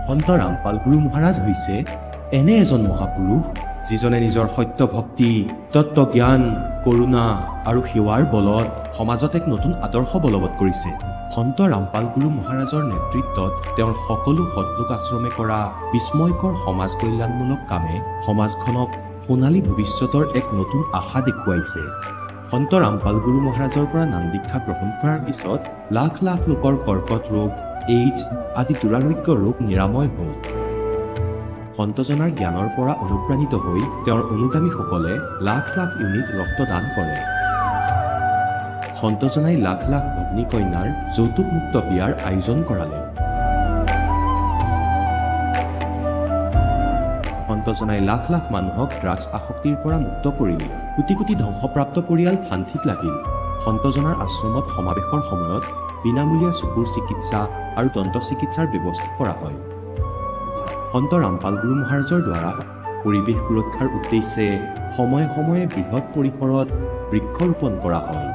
সন্ত ৰামপাল গুৰু মহাৰাজ হৈছে এনে এজন মহাপুৰুষ যিজনে নিজৰ সত্য ভক্তি, তত্ত্বজ্ঞান, কৰোণা আৰু সেৱাৰ বলত সমাজত এক নতুন আদৰ্শ বলবৎ কৰিছে। সন্ত ৰামপাল গুৰু মহাৰাজৰ নেতৃত্বত তেওঁৰ সকলো সৎলোক আশ্ৰমে কৰা বিস্ময়কৰ সমাজ কল্যাণমূলক কামে সমাজখনক সোণালী ভৱিষ্যতৰ এক নতুন আশা দেখুৱাইছে। সন্ত ৰামপাল গুৰু মহাৰাজৰ পৰা নাম দীক্ষা গ্ৰহণ কৰাৰ পিছত লাখ লাখ লোকৰ কৰ্কট ৰোগ, এইডছ আদি দুৰাৰোগ্য ৰোগ নিৰাময় হ'ল। সন্তজনাৰ জ্ঞানৰ পৰা অনুপ্ৰাণিত হৈ তেওঁৰ অনুগামীসকলে লাখ লাখ ইউনিট ৰক্তদান কৰে। সন্তজনাই লাখ লাখ ভগ্নী কন্যাৰ যৌতুকমুক্ত বিয়াৰ আয়োজন কৰালে। সন্তজনাই লাখ লাখ মানুহক ড্ৰাগছ আসক্তিৰ পৰা মুক্ত কৰিলে। কোটি কোটি ধ্বংসপ্ৰাপ্ত পৰিয়াল শান্তিত লাগিল। সন্তজনাৰ আশ্ৰমত সমাৱেশৰ সময়ত বিনামূলীয়া চকুৰ চিকিৎসা আৰু দন্ত চিকিৎসাৰ ব্যৱস্থা কৰা হয়। সন্ত ৰামপাল গুৰু মহাৰাজৰ দ্বাৰা পৰিৱেশ সুৰক্ষাৰ উদ্দেশ্যে সময়ে সময়ে বৃহৎ পৰিসৰত বৃক্ষৰোপণ কৰা হয়।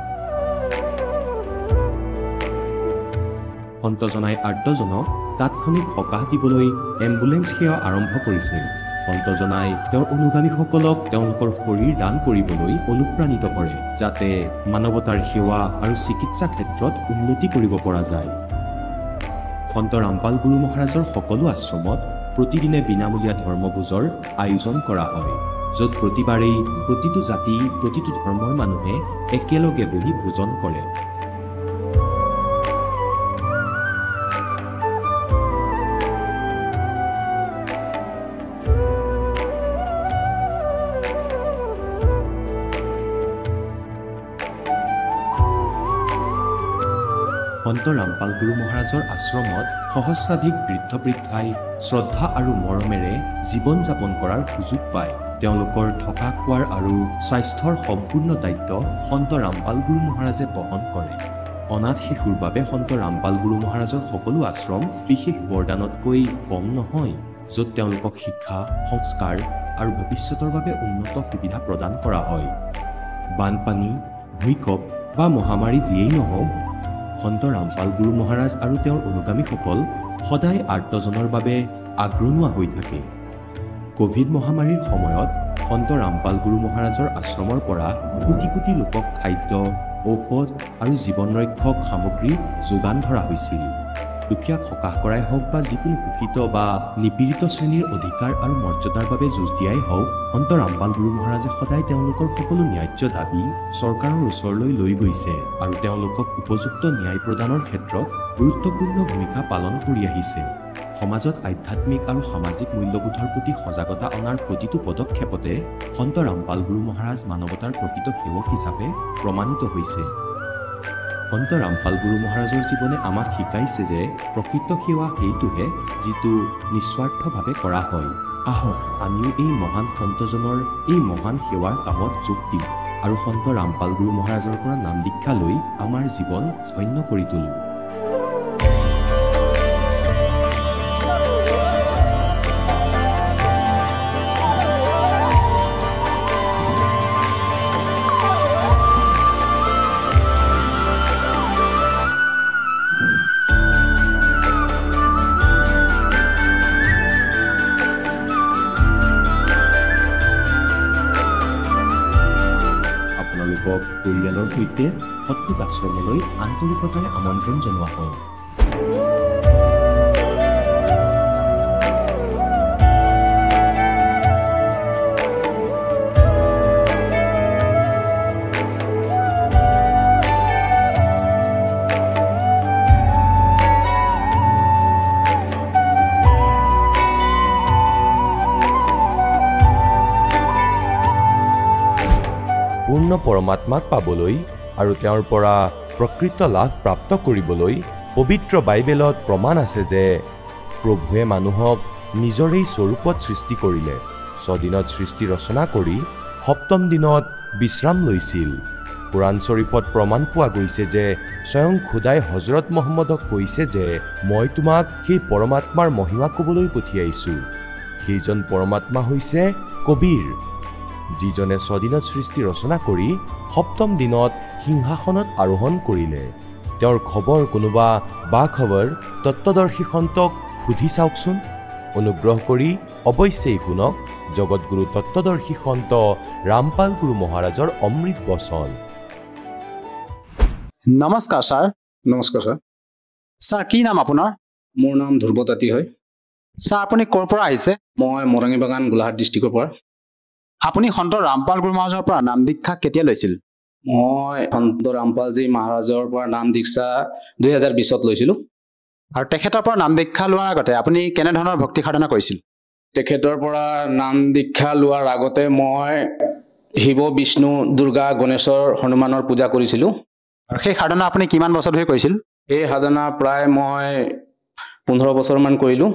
সন্তজনাই আৰ্তজনক তাৎক্ষণিক সকাহ দিবলৈ এম্বুলেন্স সেৱা আৰম্ভ কৰিছিল। সন্তজনাই তেওঁৰ অনুগামীসকলক তেওঁলোকৰ শৰীৰ দান কৰিবলৈ অনুপ্ৰাণিত কৰে, যাতে মানৱতাৰ সেৱা আৰু চিকিৎসা ক্ষেত্ৰত উন্নতি কৰিব পৰা যায়। সন্ত ৰামপাল গুৰু মহাৰাজৰ সকলো আশ্ৰমত প্ৰতিদিনে বিনামূলীয়া ধৰ্মভোজৰ আয়োজন কৰা হয়, য'ত প্ৰতিবাৰেই প্ৰতিটো জাতি, প্ৰতিটো ধৰ্মৰ মানুহে একেলগে বহি ভোজন কৰে। সন্ত ৰামপাল গুৰু মহাৰাজৰ আশ্ৰমত সহস্ৰাধিক বৃদ্ধ বৃদ্ধাই শ্ৰদ্ধা আৰু মৰমেৰে জীৱন যাপন কৰাৰ সুযোগ পায়। তেওঁলোকৰ থকা খোৱাৰ আৰু স্বাস্থ্যৰ সম্পূৰ্ণ দায়িত্ব সন্ত ৰামপাল গুৰু মহাৰাজে বহন কৰে। অনাথ শিশুৰ বাবে সন্ত ৰামপাল গুৰু মহাৰাজৰ সকলো আশ্ৰম বিশেষ বৰদানতকৈ কম নহয়, য'ত তেওঁলোকক শিক্ষা, সংস্কাৰ আৰু ভৱিষ্যতৰ বাবে উন্নত সুবিধা প্ৰদান কৰা হয়। বানপানী, ভূঁইকঁপ বা মহামাৰী যিয়েই নহওক, সন্ত ৰামপাল গুৰু মহাৰাজ আৰু তেওঁৰ অনুগামীসকল সদায় আৰ্তজনৰ বাবে আগ্ৰনোৱা হৈ থাকে। কোভিড মহামাৰীৰ সময়ত সন্ত ৰামপাল গুৰু মহাৰাজৰ আশ্ৰমৰ পৰা কোটি কোটি লোকক খাদ্য, ঔষধ আৰু জীৱন ৰক্ষক সামগ্ৰী যোগান ধৰা হৈছিল। দুখীয়াক সকাহ কৰাই হওক বা যিকোনো শোষিত বা নিপীড়িত শ্ৰেণীৰ অধিকাৰ আৰু মৰ্যাদাৰ বাবে যুঁজ দিয়াই হওক, সন্ত ৰামপাল গুৰু মহাৰাজে সদায় তেওঁলোকৰ সকলো ন্যায্য দাবী চৰকাৰৰ ওচৰলৈ লৈ গৈছে আৰু তেওঁলোকক উপযুক্ত ন্যায় প্ৰদানৰ ক্ষেত্ৰত গুৰুত্বপূৰ্ণ ভূমিকা পালন কৰি আহিছে। সমাজত আধ্যাত্মিক আৰু সামাজিক মূল্যবোধৰ প্ৰতি সজাগতা অনাৰ প্ৰতিটো পদক্ষেপতে সন্ত ৰামপাল গুৰু মহাৰাজ মানৱতাৰ প্ৰকৃত সেৱক হিচাপে প্ৰমাণিত হৈছে। সন্ত ৰামপাল গুৰু মহাৰাজৰ জীৱনে আমাক শিকাইছে যে প্ৰকৃত সেৱা সেইটোহে যিটো নিস্বাৰ্থভাৱে কৰা হয়। আহক আমিও এই মহান সন্তজনৰ এই মহান সেৱাৰ কামত যোগ দিওঁ আৰু সন্ত ৰামপাল গুৰু মহাৰাজৰ পৰা নাম দীক্ষা লৈ আমাৰ জীৱন ধন্য কৰি তোলোঁ। পৰিয়ালৰ সৈতে সৎলোক আশ্ৰমলৈ আন্তৰিকতাৰে আমন্ত্ৰণ জনোৱা হয়। পূৰ্ণ পৰমাত্মাক পাবলৈ আৰু তেওঁৰ পৰা প্ৰকৃত লাভ প্ৰাপ্ত কৰিবলৈ পবিত্ৰ বাইবেলত প্ৰমাণ আছে যে প্ৰভুৱে মানুহক নিজৰেই স্বৰূপত সৃষ্টি কৰিলে, 6 দিনত সৃষ্টি ৰচনা কৰি 7ম দিনত বিশ্ৰাম লৈছিল। কুৰাণ শ্বৰীফত প্ৰমাণ পোৱা গৈছে যে স্বয়ং খুদাই হজৰত মহম্মদক কৈছে যে মই তোমাক সেই পৰমাত্মাৰ মহিমা ক'বলৈ পঠিয়াইছোঁ। সেইজন পৰমাত্মা হৈছে কবীৰ, যিজনে 6 দিনত সৃষ্টি ৰচনা কৰি 7ম দিনত সিংহাসনত আৰোহণ কৰিলে। তেওঁৰ খবৰ কোনোবা বা খবৰ তত্ত্বদৰ্শী সন্তক সুধি চাওকচোন। অনুগ্ৰহ কৰি অৱশ্যেই শুনক জগতগুৰু তত্ত্বদৰ্শী সন্ত ৰামপাল গুৰু মহাৰাজৰ অমৃত বচন। নমস্কাৰ ছাৰ। নমস্কাৰ ছাৰ। ছাৰ কি নাম আপোনাৰ? মোৰ নাম ধ্ৰুৱ তাঁতী হয়। ছাৰ আপুনি ক'ৰ পৰা আহিছে? মই মৰাঙী বাগান গোলাঘাট ডিষ্ট্ৰিক্টৰ পৰা। আপুনি সন্ত ৰামপাল গুৰু মহাৰাজৰ পৰা নাম দীক্ষা কেতিয়া লৈছিল? মই সন্ত ৰামপালজী মহাৰাজৰ পৰা নাম দীক্ষা 2020ত লৈছিলোঁ। আৰু তেখেতৰ পৰা নাম দীক্ষা লোৱাৰ আগতে আপুনি কেনেধৰণৰ ভক্তি সাধনা কৰিছিল? তেখেতৰ পৰা নাম দীক্ষা লোৱাৰ আগতে মই শিৱ, বিষ্ণু, দুৰ্গা, গণেশৰ, হনুমানৰ পূজা কৰিছিলোঁ। আৰু সেই সাধনা আপুনি কিমান বছৰ ধৰি কৰিছিল? এই সাধনা প্ৰায় মই 15 বছৰমান কৰিলোঁ।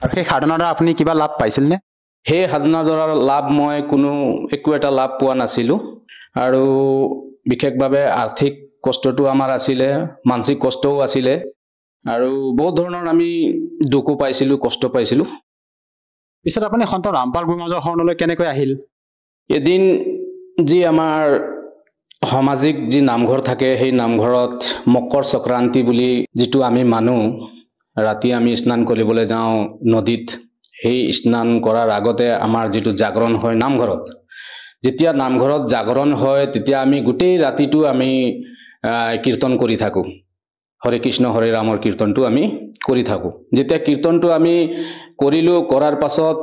আৰু সেই সাধনাৰ দ্বাৰা আপুনি কিবা লাভ পাইছিলনে? সেই সাধনাৰ দ্বাৰা লাভ মই একো এটা লাভ পোৱা নাছিলোঁ। আৰু বিশেষভাৱে আৰ্থিক কষ্টটো আমাৰ আছিলে, মানসিক কষ্টও আছিলে, আৰু বহুত ধৰণৰ আমি দুখো পাইছিলোঁ, কষ্ট পাইছিলোঁ। পিছত আপুনি সন্ত ৰামপাল গুৰু মহাৰাজৰ শৰণলৈ কেনেকৈ আহিল? এদিন যি আমাৰ সামাজিক যি নামঘৰ থাকে, সেই নামঘৰত মকৰ সংক্ৰান্তি বুলি যিটো আমি মানো, ৰাতি আমি স্নান কৰিবলৈ যাওঁ নদীত। সেই স্নান কৰাৰ আগতে আমাৰ যিটো জাগৰণ হয় নামঘৰত, যেতিয়া নামঘৰত জাগৰণ হয় তেতিয়া আমি গোটেই ৰাতিটো আমি কীৰ্তন কৰি থাকোঁ। হৰে কৃষ্ণ হৰে ৰামৰ কীৰ্তনটো আমি কৰি থাকোঁ। যেতিয়া কীৰ্তনটো আমি কৰিলোঁ, কৰাৰ পাছত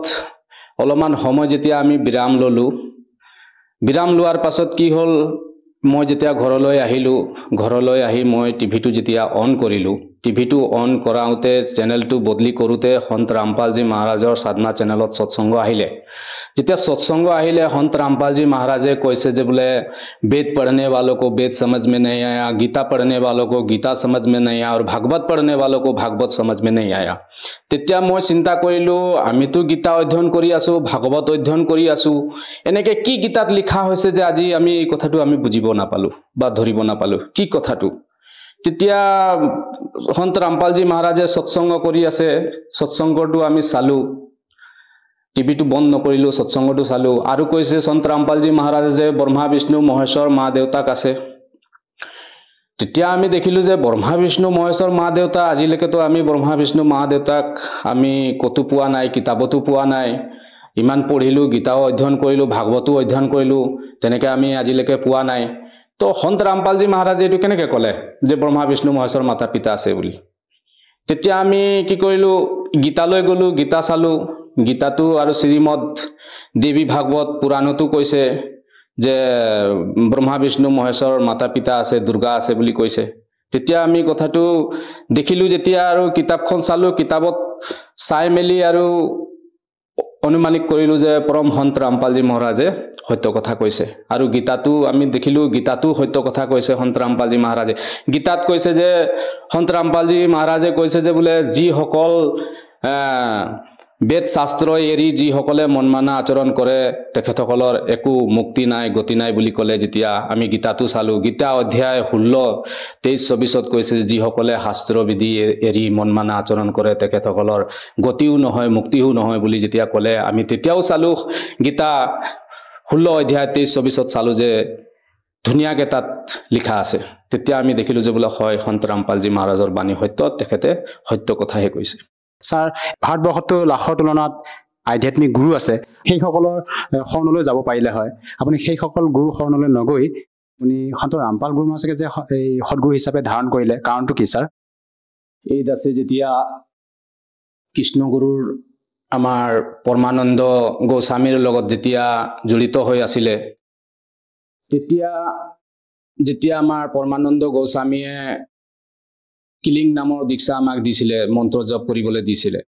অলপমান সময় যেতিয়া আমি বিৰাম ল'লোঁ, বিৰাম লোৱাৰ পাছত কি হ'ল, মই যেতিয়া ঘৰলৈ আহিলোঁ, ঘৰলৈ আহি মই টিভিটো যেতিয়া অন কৰিলোঁ, টিভিটো অন কৰাওঁতে চেনেলটো বদলি কৰোঁতে সন্ত ৰামপালজী মহাৰাজৰ সাধনা চেনেলত সৎসংগ আহিলে। যেতিয়া সৎসংগ আহিলে সন্ত रामपाल महाराज কৈছে যে বোলে वेद पढ़ने वालों को वेद समझ में नहीं आया, गीता पढ़ने वालों को गीता समझ में नहीं आया, और भागवत पढ़ने वालों को भागवत समझ में नहीं आया। তেতিয়া মই চিন্তা কৰিলোঁ, আমিতো গীতা অধ্যয়ন কৰি আছোঁ, ভাগৱত অধ্যয়ন কৰি আছোঁ, এনেকে কি গীতাত লিখা হৈছে যে আজি আমি এই কথাটো আমি বুজিব নাপালোঁ বা ধৰিব নাপালোঁ কি কথাটো। তেতিয়া সন্ত रामपालजी महाराजे সৎসংগ কৰি আছে, সৎসংগটো আমি চালোঁ, টিভিটো বন্ধ নকৰিলোঁ, সৎসংগটো চালোঁ। আৰু কৈছে সন্ত रामपालजी महाराजे যে ব্ৰহ্মা বিষ্ণু মহেশ্বৰ মা দেউতাক আছে। তেতিয়া আমি দেখিলোঁ যে ব্ৰহ্মা বিষ্ণু মহেশ্বৰ মা দেউতা, আজিলৈকেতো আমি ব্ৰহ্মা বিষ্ণু মা দেউতাক আমি ক'তো পোৱা নাই, কিতাপতো পোৱা নাই। ইমান পঢ়িলোঁ, গীতাও অধ্যয়ন কৰিলোঁ, ভাগৱতো অধ্যয়ন কৰিলোঁ, তেনেকৈ আমি আজিলৈকে পোৱা নাই। তো সন্ত रामपालजी महाराजे এইটো কেনেকৈ ক'লে যে ব্ৰহ্মা বিষ্ণু মহেশ্বৰ মাতা পিতা আছে বুলি। তেতিয়া আমি কি কৰিলোঁ, গীতালৈ গ'লোঁ, গীতা চালোঁ। গীতাটো আৰু শ্ৰীমদ দেৱী ভাগৱত পুৰাণতো কৈছে যে ব্ৰহ্মা বিষ্ণু মহেশ্বৰ মাতা পিতা আছে, দুৰ্গা আছে বুলি কৈছে। তেতিয়া আমি কথাটো দেখিলোঁ, যেতিয়া আৰু কিতাপখন চালোঁ, কিতাপত চাই মেলি আৰু অনুমানিক কৰিলোঁ যে পৰম সন্ত रामपालजी মহাৰাজে সত্য কথা কৈছে। আৰু গীতাটো আমি দেখিলোঁ, গীতাটো সত্য কথা কৈছে সন্ত रामपालजी মহাৰাজে। গীতাত কৈছে যে সন্ত रामपालजी মহাৰাজে কৈছে যে বোলে যিসকল বেদ শাস্ত্ৰ এৰি যিসকলে মনমানা আচৰণ কৰে তেখেতসকলৰ একো মুক্তি নাই, গতি নাই বুলি ক'লে। যেতিয়া আমি গীতাটো চালোঁ, গীতা অধ্যায় 16, 23, 24ত কৈছে যিসকলে শাস্ত্ৰ বিধি এৰি মনমানা আচৰণ কৰে তেখেতসকলৰ গতিও নহয়, মুক্তিও নহয় বুলি যেতিয়া ক'লে, আমি তেতিয়াও চালোঁ গীতা 16 অধ্যায় 23, 24ত চালোঁ যে ধুনীয়াকৈ তাত লিখা আছে। তেতিয়া আমি দেখিলোঁ যে বোলে হয় সন্ত रामपालजी মহাৰাজৰ বাণী সত্য, তেখেতে সত্য কথাহে কৈছে। ছাৰ, ভাৰতবৰ্ষতো লাখৰ তুলনাত আধ্যাত্মিক গুৰু আছে, সেইসকলৰ শৰণলৈ যাব পাৰিলে হয়। আপুনি সেইসকল গুৰু শৰণলৈ নগৈ আপুনি সন্ত रामपाल গুৰু মহাৰাজকে যে এই সদগুৰু হিচাপে ধাৰণ কৰিলে, কাৰণটো কি ছাৰ? এই দাসে যেতিয়া কৃষ্ণগুৰুৰ আমাৰ পৰমানন্দ গোস্বামীৰ লগত যেতিয়া জড়িত হৈ আছিলে, যেতিয়া আমাৰ পৰমানন্দ গোস্বামীয়ে কিলিং নামৰ দীক্ষা আমাক দিছিলে, মন্ত্ৰ জপ কৰিবলৈ দিছিলে,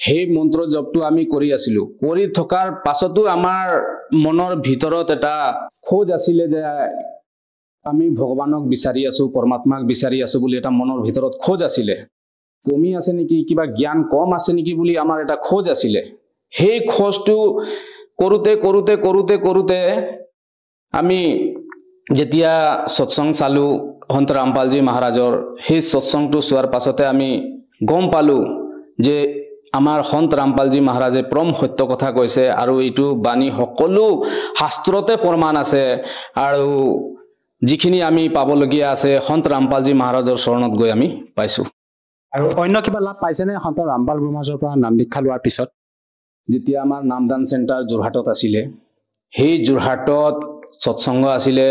সেই মন্ত্ৰ জপটো আমি কৰি আছিলোঁ। কৰি থকাৰ পাছতো আমাৰ মনৰ ভিতৰত এটা খোজ আছিলে যে আমি ভগৱানক বিচাৰি আছোঁ, পৰমাত্মাক বিচাৰি আছোঁ বুলি এটা মনৰ ভিতৰত খোজ আছিলে। কমি আছে নেকি, কিবা জ্ঞান কম আছে নেকি বুলি আমাৰ এটা খোজ আছিলে। সেই খোজটো কৰোঁতে কৰোঁতে কৰোঁতে কৰোঁতে আমি যেতিয়া সৎসংগ চালোঁ সন্ত रामपालजी মহাৰাজৰ, সেই সৎসংগটো চোৱাৰ পাছতে আমি গম পালোঁ যে আমাৰ সন্ত रामपालजी মহাৰাজে পৰম সত্য কথা কৈছে, আৰু এইটো বাণী সকলো শাস্ত্ৰতে প্ৰমাণ আছে। আৰু যিখিনি আমি পাবলগীয়া আছে সন্ত रामपालजी মহাৰাজৰ চৰণত গৈ আমি পাইছোঁ। আৰু অন্য কিবা লাভ পাইছেনে সন্ত ৰামপাল গুৰু মহাৰাজৰ পৰা নাম দীক্ষা লোৱাৰ পিছত? যেতিয়া আমাৰ নামদান চেণ্টাৰ যোৰহাটত আছিলে, সেই যোৰহাটত সৎসংগ আছিলে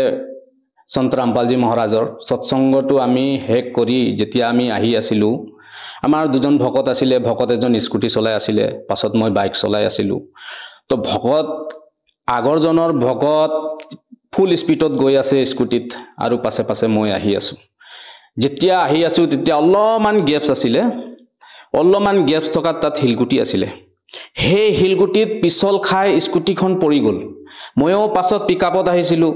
সন্ত ৰামপালজী মহাৰাজৰ। সৎসংগটো আমি শেষ কৰি যেতিয়া আমি আহি আছিলোঁ, আমাৰ দুজন ভকত আছিলে। ভকত এজন স্কুটি চলাই আছিলে, পাছত মই বাইক চলাই আছিলোঁ। তো ভকত আগৰজনৰ ভকত ফুল স্পীডত গৈ আছে স্কুটিত, আৰু পাছে পাছে মই আহি আছোঁ। যেতিয়া আহি আছোঁ তেতিয়া অলপমান গেপছ আছিলে, অলপমান গেপছ থকাত তাত শিলগুটি আছিলে। সেই শিলগুটিত পিছল খাই স্কুটিখন পৰি গ'ল। ময়ো পাছত পিক আপত আহিছিলোঁ।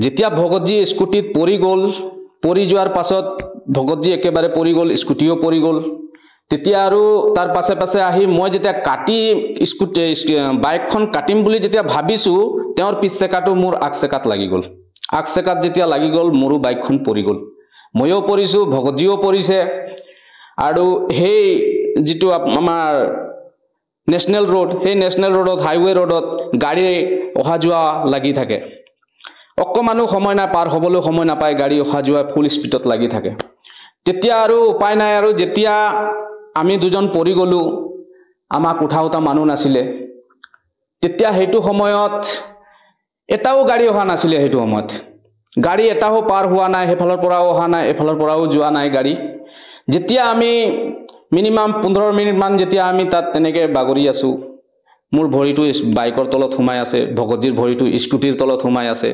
যেতিয়া ভকতজী স্কুটিত পৰি গ'ল, পৰি যোৱাৰ পাছত ভকতজী একেবাৰে পৰি গ'ল, স্কুটিও পৰি গ'ল। তেতিয়া আৰু তাৰ পাছে পাছে আহি মই যেতিয়া বাইকখন কাটিম বুলি যেতিয়া ভাবিছোঁ, তেওঁৰ পিছ চেকাটো মোৰ আগ চেকাত লাগি গ'ল। আগ চেকাত যেতিয়া লাগি গ'ল, মোৰো বাইকখন পৰি গ'ল। ময়ো পৰিছোঁ, ভকতজীও পৰিছে। আৰু সেই যিটো আমাৰ নেশ্যনেল ৰোড, সেই নেশ্যনেল ৰোডত, হাইৱে ৰোডত গাড়ী অহা যোৱা লাগি থাকে। অকণমানো সময় নাই, পাৰ হ'বলৈ সময় নাপায়, গাড়ী অহা যোৱা ফুল স্পীডত লাগি থাকে। তেতিয়া আৰু উপায় নাই, আৰু যেতিয়া আমি দুজন পৰি গ'লোঁ, আমাক উঠা মানুহ নাছিলে। তেতিয়া সেইটো সময়ত এটাও গাড়ী অহা নাছিলে। সেইটো সময়ত গাড়ী এটাও পাৰ হোৱা নাই, সেইফালৰ পৰাও অহা নাই, এইফালৰ পৰাও যোৱা নাই গাড়ী। যেতিয়া আমি মিনিমাম 15 মিনিটমান যেতিয়া আমি তাত তেনেকৈ বাগৰি আছোঁ, মোৰ ভৰিটো বাইকৰ তলত সোমাই আছে, ভকতজীৰ ভৰিটো স্কুটিৰ তলত সোমাই আছে।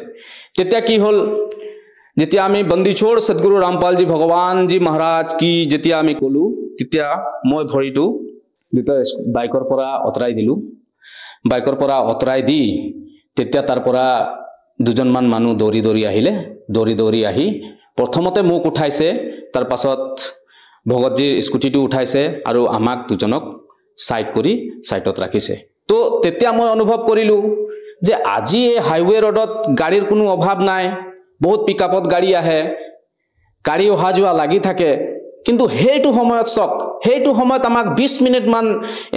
তেতিয়া কি হ'ল, যেতিয়া আমি বন্দী ছোড় সদগুৰু ৰামপালজী ভগৱানজী মহাৰাজ কি যেতিয়া আমি ক'লোঁ, তেতিয়া মই ভৰিটো যেতিয়া বাইকৰ পৰা অঁতৰাই দিলোঁ। বাইকৰ পৰা অঁতৰাই দি তেতিয়া তাৰ পৰা দুজনমান মানুহ দৌৰি দৌৰি আহিলে। দৌৰি দৌৰি আহি প্ৰথমতে মোক উঠাইছে, তাৰ পাছত ভগতজীৰ স্কুটিটো উঠাইছে আৰু আমাক দুজনক সাইড কৰি সাইডত ৰাখিছে। তো তেতিয়া মই অনুভৱ কৰিলোঁ যে আজি এই হাইৱে ৰোডত গাড়ীৰ কোনো অভাৱ নাই, বহুত পিকআপত গাড়ী আহে, গাড়ী অহা যোৱা লাগি থাকে। কিন্তু সেইটো সময়ত চক, সেইটো সময়ত আমাক 20 মিনিটমান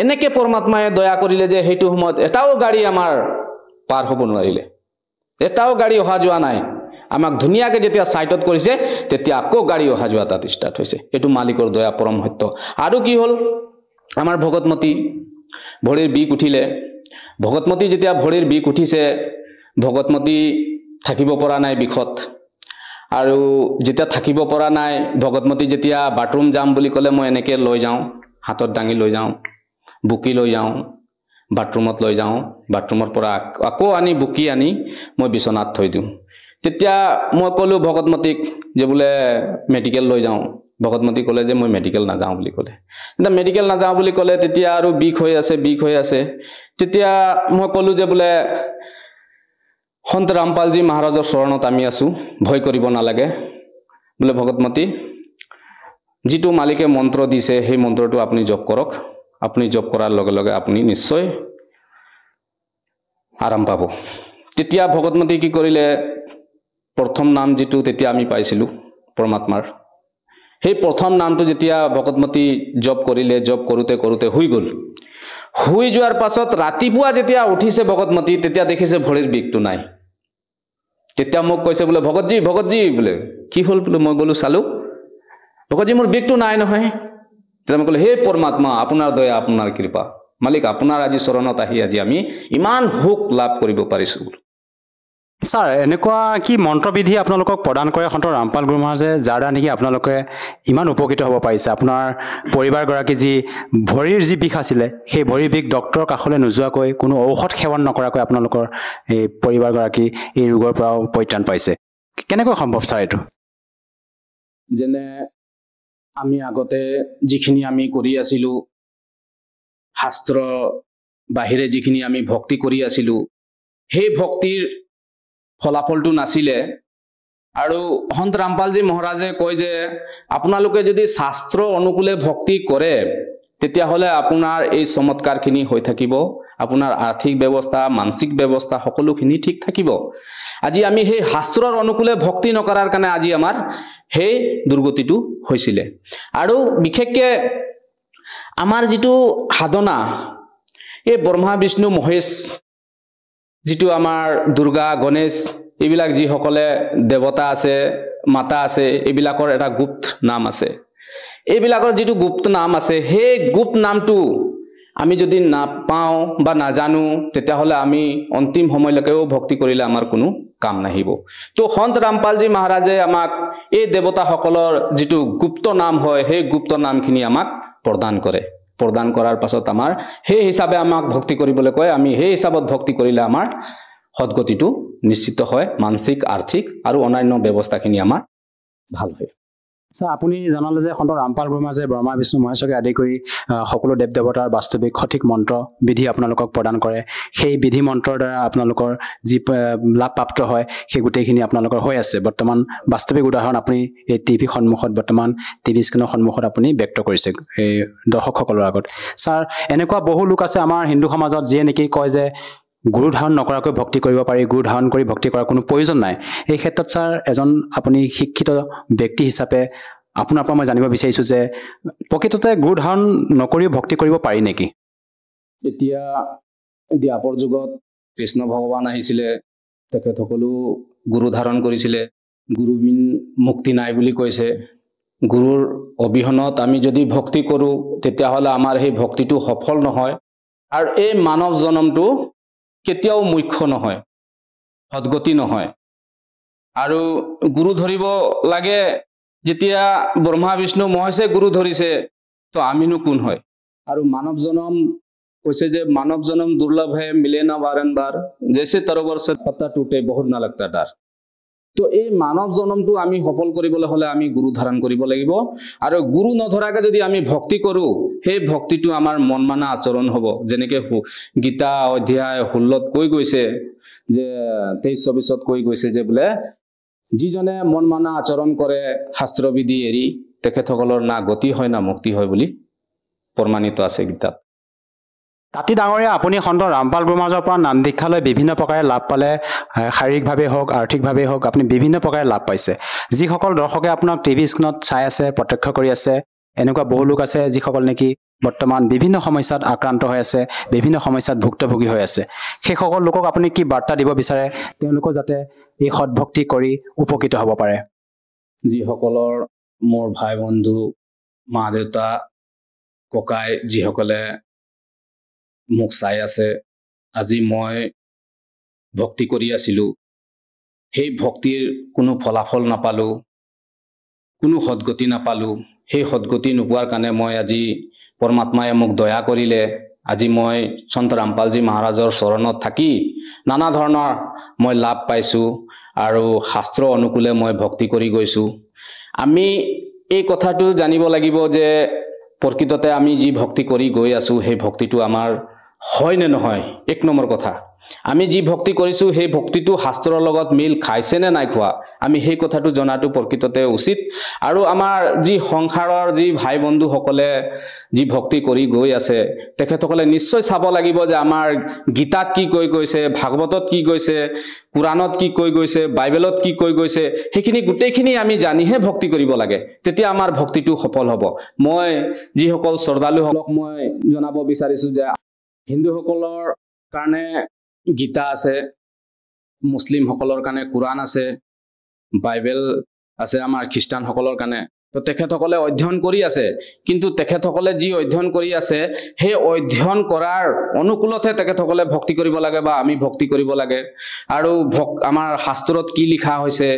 এনেকৈ পৰমাত্মাই দয়া কৰিলে যে সেইটো সময়ত এটাও গাড়ী আমাৰ পাৰ হ'ব নোৱাৰিলে, এটাও গাড়ী অহা যোৱা নাই। আমাক ধুনীয়াকৈ যেতিয়া সাইডত কৰিছে, তেতিয়া আকৌ গাড়ী অহা যোৱা তাত ষ্টাৰ্ট হৈছে। এইটো মালিকৰ দয়া, পৰম সত্য। আৰু কি হ'ল, আমাৰ ভগতমতী ভৰিৰ বিষ উঠিলে। ভগতমতী যেতিয়া ভৰিৰ বিষ উঠিছে, ভগতমতী থাকিব পৰা নাই বিষত। আৰু যেতিয়া থাকিব পৰা নাই, ভগতমতী যেতিয়া বাথৰুম যাম বুলি ক'লে, মই এনেকৈ লৈ যাওঁ, হাতত দাঙি লৈ যাওঁ, বুকি লৈ যাওঁ, বাথৰুমত লৈ যাওঁ। বাথৰুমৰ পৰা আকৌ আনি বুকি আনি মই বিচনাত থৈ দিওঁ। তেতিয়া মই ক'লোঁ ভগতমতীক যে বোলে মেডিকেল লৈ যাওঁ। ভগতমতী ক'লে যে মই মেডিকেল নাযাওঁ বুলি ক'লে। এতিয়া মেডিকেল নাযাওঁ বুলি ক'লে, তেতিয়া আৰু বিষ হৈ আছে, বিষ হৈ আছে। তেতিয়া মই ক'লোঁ যে বোলে সন্ত ৰামপালজী মহাৰাজৰ চৰণত আমি আছোঁ, ভয় কৰিব নালাগে। বোলে ভগতমতী, যিটো মালিকে মন্ত্ৰ দিছে সেই মন্ত্ৰটো আপুনি জপ কৰক। আপুনি জপ কৰাৰ লগে লগে আপুনি নিশ্চয় আৰাম পাব। তেতিয়া ভগতমতী কি কৰিলে, প্ৰথম নাম যিটো তেতিয়া আমি পাইছিলোঁ পৰমাত্মাৰ, সেই প্ৰথম নামটো যেতিয়া ভগতমতী জপ কৰিলে, জপ কৰোঁতে কৰোঁতে শুই গ'ল। শুই যোৱাৰ পাছত ৰাতিপুৱা যেতিয়া উঠিছে ভগতমতী, তেতিয়া দেখিছে ভৰিৰ বিষটো নাই। তেতিয়া মোক কৈছে বোলে ভগতজী, ভগতজী বোলে কি হ'ল বোলে। মই গ'লোঁ চালোঁ, ভগতজী মোৰ বিষটো নাই নহয়। তেতিয়া মই ক'লোঁ, হে পৰমাত্মা, আপোনাৰ দয়া, আপোনাৰ কৃপা, মালিক আপোনাৰ আজি চৰণত আহি আজি আমি ইমান সুখ লাভ কৰিব পাৰিছোঁ। ছাৰ, এনেকুৱা কি মন্ত্ৰবিধি আপোনালোকক প্ৰদান কৰে সন্ত ৰামপাল গুৰু মহাৰাজে, যাৰ দ্বাৰা নেকি আপোনালোকে ইমান উপকৃত হ'ব পাৰিছে? আপোনাৰ পৰিবাৰগৰাকী যি ভৰিৰ যি বিষ আছিলে, সেই ভৰিৰ বিষ ডক্তৰৰ কাষলৈ নোযোৱাকৈ, কোনো ঔষধ সেৱন নকৰাকৈ আপোনালোকৰ এই পৰিবাৰগৰাকী এই ৰোগৰ পৰাও পৰিত্ৰাণ পাইছে। কেনেকৈ সম্ভৱ ছাৰ এইটো? যেনে আমি আগতে যিখিনি আমি কৰি আছিলোঁ, শাস্ত্ৰ বাহিৰে যিখিনি আমি ভক্তি কৰি আছিলোঁ, সেই ভক্তিৰ ফলাফলটো নাছিলে। আৰু সন্ত ৰামপালজী মহাৰাজে কয় যে আপোনালোকে যদি শাস্ত্ৰ অনুকূলে ভক্তি কৰে, তেতিয়াহ'লে আপোনাৰ এই চমৎকাৰখিনি হৈ থাকিব, আপোনাৰ আৰ্থিক ব্যৱস্থা, মানসিক ব্যৱস্থা সকলোখিনি ঠিক থাকিব। আজি আমি সেই শাস্ত্ৰৰ অনুকূলে ভক্তি নকৰাৰ কাৰণে আজি আমাৰ সেই দুৰ্গতিটো হৈছিলে। আৰু বিশেষকৈ আমাৰ যিটো সাধনা, এই ব্ৰহ্মা বিষ্ণু মহেশ, যিটো আমাৰ দুৰ্গা গণেশ, এইবিলাক যিসকলে দেৱতা আছে, মাতা আছে, এইবিলাকৰ এটা গুপ্ত নাম আছে। এইবিলাকৰ যিটো গুপ্ত নাম আছে সেই গুপ্ত নামটো আমি যদি নাপাওঁ বা নাজানো তেতিয়াহ'লে আমি অন্তিম সময়লৈকেও ভক্তি কৰিলে আমাৰ কোনো কাম নাহিব তো সন্ত ৰামপালজী মহাৰাজে আমাক এই দেৱতাসকলৰ যিটো গুপ্ত নাম হয় সেই গুপ্ত নামখিনি আমাক প্ৰদান কৰে প্ৰদান কৰাৰ পাছত আমাৰ সেই হিচাপে আমাক ভক্তি কৰিবলৈ কয় আমি সেই হিচাপত ভক্তি কৰিলে আমাৰ সদগতিটো নিশ্চিত হয় মানসিক আৰ্থিক আৰু অন্যান্য ব্যৱস্থাখিনি আমাৰ ভাল হয় স্যাৰ আপুনি জনালে যে সন্ত ৰামপাল বৰ্মা যে ব্ৰহ্মা বিষ্ণু মহেশকে আদি কৰি সকলো দেৱ দেৱতাৰ বাস্তৱিক সঠিক মন্ত্ৰ বিধি আপোনালোকক প্ৰদান কৰে সেই বিধি মন্ত্ৰৰ দ্বাৰা আপোনালোকৰ যি লাভ প্ৰাপ্ত হয় সেই গোটেইখিনি আপোনালোকৰ হৈ আছে বৰ্তমান বাস্তৱিক উদাহৰণ আপুনি এই টিভি সন্মুখত বৰ্তমান টিভি স্ক্ৰীনৰ সন্মুখত আপুনি ব্যক্ত কৰিছে এই দৰ্শকসকলৰ আগত স্যাৰ এনেকুৱা বহু লোক আছে আমাৰ হিন্দু সমাজত যিয়ে নেকি কয় যে গুৰু ধাৰণ নকৰাকৈ ভক্তি কৰিব পাৰি গুৰু ধাৰণ কৰি ভক্তি কৰাৰ কোনো প্ৰয়োজন নাই এই ক্ষেত্ৰত স্যাৰ এজন আপুনি শিক্ষিত ব্যক্তি হিচাপে আপোনাৰ পৰা মই জানিব বিচাৰিছোঁ যে প্ৰকৃততে গুৰু ধাৰণ নকৰিও ভক্তি কৰিব পাৰি নেকি এতিয়া দ্বাপৰ যুগত কৃষ্ণ ভগৱান আহিছিলে তেখেতসকলো গুৰু ধাৰণ কৰিছিলে গুৰুবিন মুক্তি নাই বুলি কৈছে গুৰুৰ অবিহনত আমি যদি ভক্তি কৰোঁ তেতিয়াহ'লে আমাৰ সেই ভক্তিটো সফল নহয় আৰু এই মানৱ জনমটো কেতিয়াও মুখ্য নহয় সদগতি নহয় আৰু গুৰু ধৰিব লাগে যেতিয়া ব্ৰহ্মা বিষ্ণু মহেশে গুৰু ধৰিছে তো আমিনো কোন হয় আৰু মানৱ জনম কৈছে যে মানৱ জনম দুৰ্লভ হে মিলে না বাৰম্বাৰ জैसे তৰবৰ से पत्ता टूटे बहुत ना लगता डर তো এই মানৱ জনমটো আমি সফল কৰিবলৈ হলে আমি গুৰু ধাৰণ কৰিব লাগিব আৰু গুৰু নধৰাকে যদি আমি ভক্তি কৰো সেই ভক্তিটো আমাৰ মন মানা আচৰণ হ'ব যেনেকে গীতা অধ্যায় 16ত কৈ গৈছে যে 23-24ত কৈ গৈছে যে বোলে যিজনে মন মানা আচৰণ কৰে শাস্ত্ৰবিধি এৰি তেখেতসকলৰ না গতি হয় না মুক্তি হয় বুলি প্ৰমাণিত আছে গীতাত তাতি ডাঙৰীয়া আপুনি সন্ত ৰামপাল বৰ্মাৰ পৰা নাম দীক্ষালৈ বিভিন্ন প্ৰকাৰে লাভ পালে শাৰীৰিকভাৱে হওক আৰ্থিকভাৱে হওক আপুনি বিভিন্ন প্ৰকাৰে লাভ পাইছে যিসকল দৰ্শকে আপোনাক টিভি স্ক্ৰীনত চাই আছে প্ৰত্যক্ষ কৰি আছে এনেকুৱা বহু লোক আছে যিসকল নেকি বৰ্তমান বিভিন্ন সমস্যাত আক্ৰান্ত হৈ আছে বিভিন্ন সমস্যাত ভুক্তভোগী হৈ আছে সেইসকল লোকক আপুনি কি বাৰ্তা দিব বিচাৰে তেওঁলোকক যাতে এই সৎভক্তি কৰি উপকৃত হ'ব পাৰে যিসকলৰ মোৰ ভাই বন্ধু মা দেউতা ককাই যিসকলে মোক চাই আছে আজি মই ভক্তি কৰি আছিলোঁ সেই ভক্তিৰ কোনো ফলাফল নাপালোঁ কোনো সদগতি নাপালোঁ সেই সদগতি নোপোৱাৰ কাৰণে মই আজি পৰমাত্মাই মোক দয়া কৰিলে আজি মই সন্ত ৰামপালজী মহাৰাজৰ চৰণত থাকি নানা ধৰণৰ মই লাভ পাইছোঁ আৰু শাস্ত্ৰ অনুকূলে মই ভক্তি কৰি গৈছোঁ আমি এই কথাটো জানিব লাগিব যে প্ৰকৃততে আমি যি ভক্তি কৰি গৈ আছোঁ সেই ভক্তিটো আমাৰ হয় নে নহয় এক নম্বৰ কথা আমি যি ভক্তি কৰিছোঁ সেই ভক্তিটো শাস্ত্ৰৰ লগত মিল খাইছে নে নাই খোৱা আমি সেই কথাটো জনাটো প্ৰকৃততে উচিত আৰু আমাৰ যি সংসাৰৰ যি ভাই বন্ধুসকলে যি ভক্তি কৰি গৈ আছে তেখেতসকলে নিশ্চয় চাব লাগিব যে আমাৰ গীতাত কি কৈ গৈছে ভাগৱতত কি কৈছে কুৰাণত কি কৈ গৈছে বাইবেলত কি কৈ গৈছে সেইখিনি গোটেইখিনি আমি জানিহে ভক্তি কৰিব লাগে তেতিয়া আমাৰ ভক্তিটো সফল হ'ব মই যিসকল শ্ৰদ্ধালুসকলক মই জনাব বিচাৰিছোঁ যে হিন্দুসকলৰ কাৰণে গীতা আছে মুছলিমসকলৰ কাৰণে কুৰাণ আছে বাইবেল আছে আমাৰ খ্ৰীষ্টানসকলৰ কাৰণে তো তেখেতসকলে অধ্যয়ন কৰি আছে কিন্তু তেখেতসকলে যি অধ্যয়ন কৰি আছে সেই অধ্যয়ন কৰাৰ অনুকূলতহে তেখেতসকলে ভক্তি কৰিব লাগে বা আমি ভক্তি কৰিব লাগে আৰু আমাৰ শাস্ত্ৰত কি লিখা হৈছে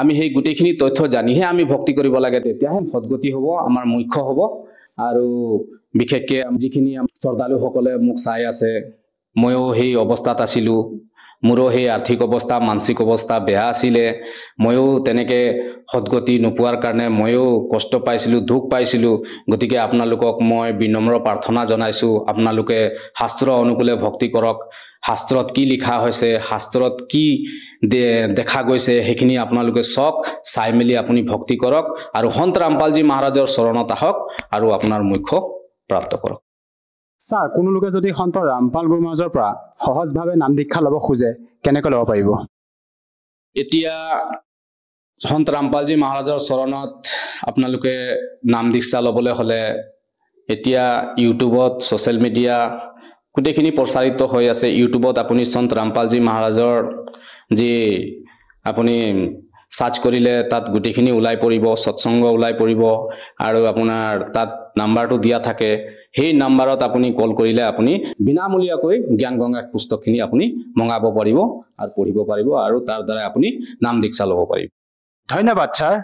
আমি সেই গোটেইখিনি তথ্য জানিহে আমি ভক্তি কৰিব লাগে তেতিয়াহে সদগতি হ'ব আমাৰ মুখ্য হ'ব আৰু বিশেষকৈ যিখিনি শ্ৰদ্ধালুসকলে মোক চাই আছে ময়ো সেই অৱস্থাত আছিলোঁ মোৰো সেই আৰ্থিক অৱস্থা মানসিক অৱস্থা বেয়া আছিলে ময়ো তেনেকৈ সদগতি নোপোৱাৰ কাৰণে ময়ো কষ্ট পাইছিলোঁ দুখ পাইছিলোঁ গতিকে আপোনালোকক মই বিনম্ৰ প্ৰাৰ্থনা জনাইছোঁ আপোনালোকে শাস্ত্ৰ অনুকূলে ভক্তি কৰক শাস্ত্ৰত কি লিখা হৈছে শাস্ত্ৰত কি দেখা গৈছে সেইখিনি আপোনালোকে চক চাই মেলি আপুনি ভক্তি কৰক আৰু সন্ত ৰামপালজী মহাৰাজৰ চৰণত আহক আৰু আপোনাৰ মুখ্য প্ৰাপ্ত কৰক স্যাৰ কোনো লোকে যদি সন্ত ৰামপাল বৰ্মাৰ পৰা সহজভাৱে নাম দীক্ষা ল'ব খোজে কেনেকৈ ল'ব পাৰিব এতিয়া সন্ত ৰামপালজী মহাৰাজৰ চৰণত আপোনালোকে নাম দীক্ষা ল'বলৈ হ'লে এতিয়া ইউটিউবত ছ'চিয়েল মিডিয়া গোটেইখিনি প্ৰচাৰিত হৈ আছে ইউটিউবত আপুনি সন্ত ৰামপালজী মহাৰাজৰ যি আপুনি সাৰ্চ কৰিলে তাত গোটেইখিনি ওলাই পৰিব, সৎসংগ ওলাই পৰিব আৰু আপোনাৰ তাত নাম্বাৰটো দিয়া থাকে। সেই নাম্বাৰত আপুনি কল কৰিলে আপুনি বিনামূলীয়াকৈ জ্ঞান গংগা পুস্তকখিনি আপুনি মঙাব পাৰিব আৰু পঢ়িব পাৰিব আৰু তাৰ দ্বাৰা আপুনি নাম দীক্ষা ল'ব পাৰিব। ধন্যবাদ ছাৰ।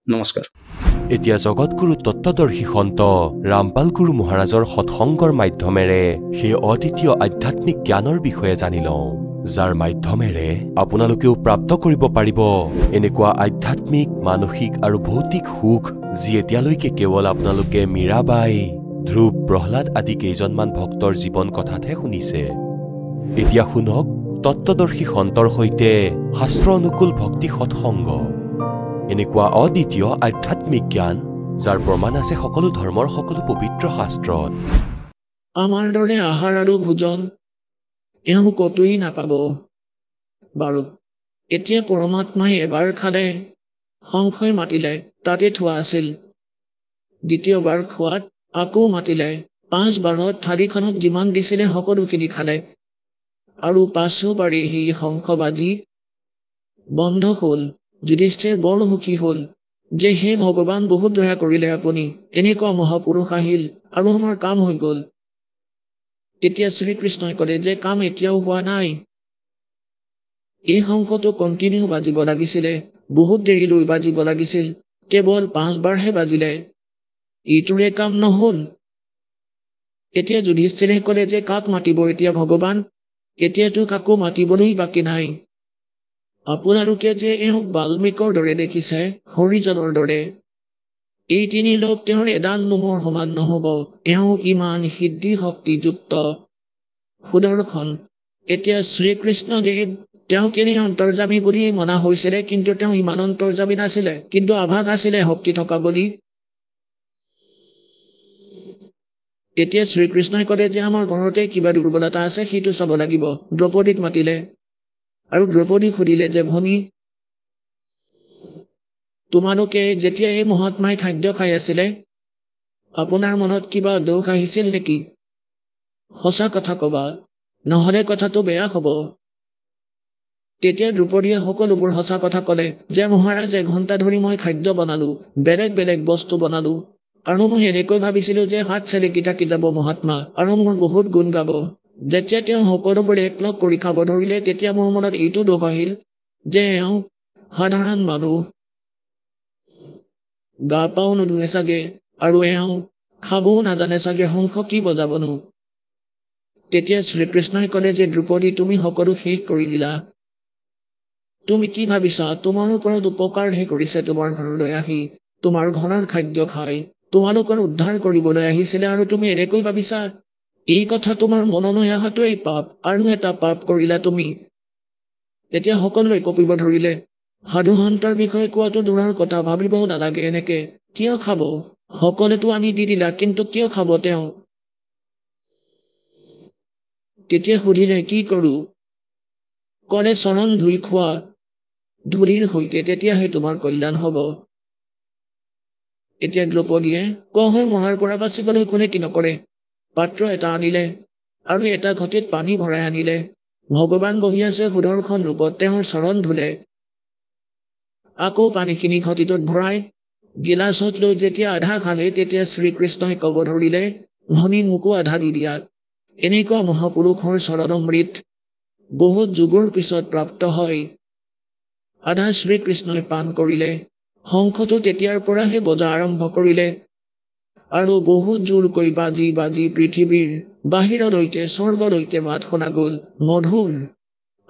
নমস্কাৰ। এতিয়া জগতগুৰু তত্ত্বদৰ্শী সন্ত ৰামপাল গুৰু মহাৰাজৰ সৎসংগৰ মাধ্যমেৰে সেই অদ্বিতীয় আধ্যাত্মিক জ্ঞানৰ বিষয়ে জানি লওঁ, যাৰ মাধ্যমেৰে আপোনালোকেও প্ৰাপ্ত কৰিব পাৰিব এনেকুৱা আধ্যাত্মিক, মানসিক আৰু ভৌতিক সুখ যি এতিয়ালৈকে কেৱল আপোনালোকে মীৰাবাই, ধ্ৰুৱ, প্ৰহ্লাদ আদি কেইজনমান ভক্তৰ জীৱন কথাতহে শুনিছে। এতিয়া শুনক তত্ত্বদৰ্শী সন্তৰ সৈতে শাস্ত্ৰ অনুকূল ভক্তি সৎসংগ, এনেকুৱা অদ্বিতীয় আধ্যাত্মিক জ্ঞান যাৰ প্ৰমাণ আছে সকলো ধৰ্মৰ সকলো পবিত্ৰ শাস্ত্ৰত। আমাৰ দৰে আহাৰ আৰু ভোজন এওঁ কতোৱেই নাপাব। বাৰু এতিয়া পৰমাত্মাই এবাৰ খালে, সংশয় মাতিলে, তাতে থোৱা আছিল। দ্বিতীয়বাৰ খোৱাত আকৌ মাতিলে, 5 বাৰত থালিখনত যিমান দিছিলে সকলোখিনি খালে। আৰু 5বাৰেই সেই শংখ বাজি বন্ধ হ'ল। যুধিষ্ঠিৰ বৰ সুখী হ'ল যে হে ভগৱান, বহুত দয়া কৰিলে আপুনি, এনেকুৱা মহাপুৰুষ আহিল আৰু আমাৰ কাম হৈ গ'ল। তেতিয়া শ্ৰীকৃষ্ণই ক'লে যে কাম এতিয়াও হোৱা নাই, এই শংখটো কণ্টিনিউ বাজিব লাগিছিলে, বহুত দেৰিলৈ বাজিব লাগিছিল, কেৱল 5 বাৰহে বাজিলে, এইটোৰে কাম নহ'ল। এতিয়া যুধিষ্ঠিৰে ক'লে যে কাক মাতিব এতিয়া ভগৱান, এতিয়াতো কাকো মাতিবলৈ বাকী নাই। আপোনালোকে যে এওঁক বাল্মীকৰ দৰে দেখিছে, হৰিজনৰ দৰে, এই 3 লোক তেওঁৰ এডাল নোমৰ সমান নহ'ব। এওঁ ইমান সিদ্ধি শক্তিযুক্ত সুদৰ্শন। এতিয়া শ্ৰীকৃষ্ণদেৱ তেওঁক এনেই অন্তৰ্যামী বুলি মনা হৈছিলে, কিন্তু তেওঁ ইমান অন্তৰ্যামী নাছিলে, কিন্তু আভাস আছিলে শক্তি থকা বুলি। এতিয়া শ্ৰীকৃষ্ণই ক'লে যে আমাৰ ঘৰতে কিবা দুৰ্বলতা আছে, সেইটো চাব লাগিব। দ্ৰৌপদীক মাতিলে আৰু দ্ৰৌপদীক সুধিলে যে ভনী, তোমালোকে যেতিয়া এই মহাত্মাই খাদ্য খাই আছিলে, আপোনাৰ মনত কিবা দোষ আহিছিল নেকি? সঁচা কথা ক'বা, নহ'লে কথাটো বেয়া হ'ব। তেতিয়া দ্ৰৌপদীয়ে সকলোবোৰ সঁচা কথা ক'লে যে মহাৰাজ, 1 ঘণ্টা ধৰি মই খাদ্য বনালো, বেলেগ বেলেগ বস্তু বনালো, আৰু মই এনেকৈ ভাবিছিলো যে হাত চেলেকি থাকি যাব মহাত্মা আৰু মোৰ বহুত গুণ গাব। যেতিয়া তেওঁ সকলোবোৰ একলগ কৰি খাব ধৰিলে, তেতিয়া মোৰ মনত এইটো দোষ আহিল যে এওঁ সাধাৰণ মানুহ, গা পাও নুধুৱে চাগে, আৰু এওঁ খাবও নাজানে চাগে, শংখ কি বজাবনো। তেতিয়া শ্ৰীকৃষ্ণই ক'লে যে দ্ৰৌপদী, তুমি সকলো শেষ কৰি দিলা। তুমি কি ভাবিছা তোমাৰ ওপৰত উপকাৰহে কৰিছে তোমাৰ ঘৰলৈ আহি, তোমাৰ ঘৰৰ খাদ্য খাই তোমালোকৰ উদ্ধাৰ কৰিবলৈ আহিছিলে, আৰু তুমি এনেকৈ ভাবিছা? এই কথা তোমাৰ মনলৈ অহাটোৱেই পাপ, আৰু এটা পাপ কৰিলা তুমি। তেতিয়া সকলোৱে কঁপিব ধৰিলে। সাধু সন্তৰ বিষয়ে কোৱাটো দূৰৰ কথা, ভাবিবও নালাগে এনেকে। কিয় খাব? সকলোতো আনি দি দিলা, কিন্তু কিয় খাব তেওঁ? তেতিয়া সুধিলে কি কৰো? ক'লে চৰণ ধুই খোৱা ধূলিৰ সৈতে, তেতিয়াহে তোমাৰ কল্যাণ হ'ব। এতিয়া দ্ৰৌপদীয়ে কয় মহাৰ পৰা বাচিবলৈ কোনে কি নকৰে। পাত্ৰ এটা আনিলে আৰু এটা ঘটিত পানী ভৰাই আনিলে। ভগৱান বহি আছে সুদৰ্শন ৰূপত, তেওঁৰ চৰণ ধুলে। আকৌ পানীখিনি ঘটিটোত ভৰাই গিলাচত লৈ যেতিয়া আধা খালে, তেতিয়া শ্ৰীকৃষ্ণই ক'ব ধৰিলে, ভনী মোকো আধা দি দিয়া। এনেকুৱা মহাপুৰুষৰ চৰণ অমৃত বহুত যুগৰ পিছত প্ৰাপ্ত হয়। আধা শ্ৰীকৃষ্ণই পান কৰিলে। শংখটো তেতিয়াৰ পৰাহে বজা আৰম্ভ কৰিলে, আৰু বহুত জোৰকৈ বাজি বাজি পৃথিৱীৰ বাহিৰলৈকে স্বৰ্গলৈকে মাত শুনা গ'ল, মধুৰ।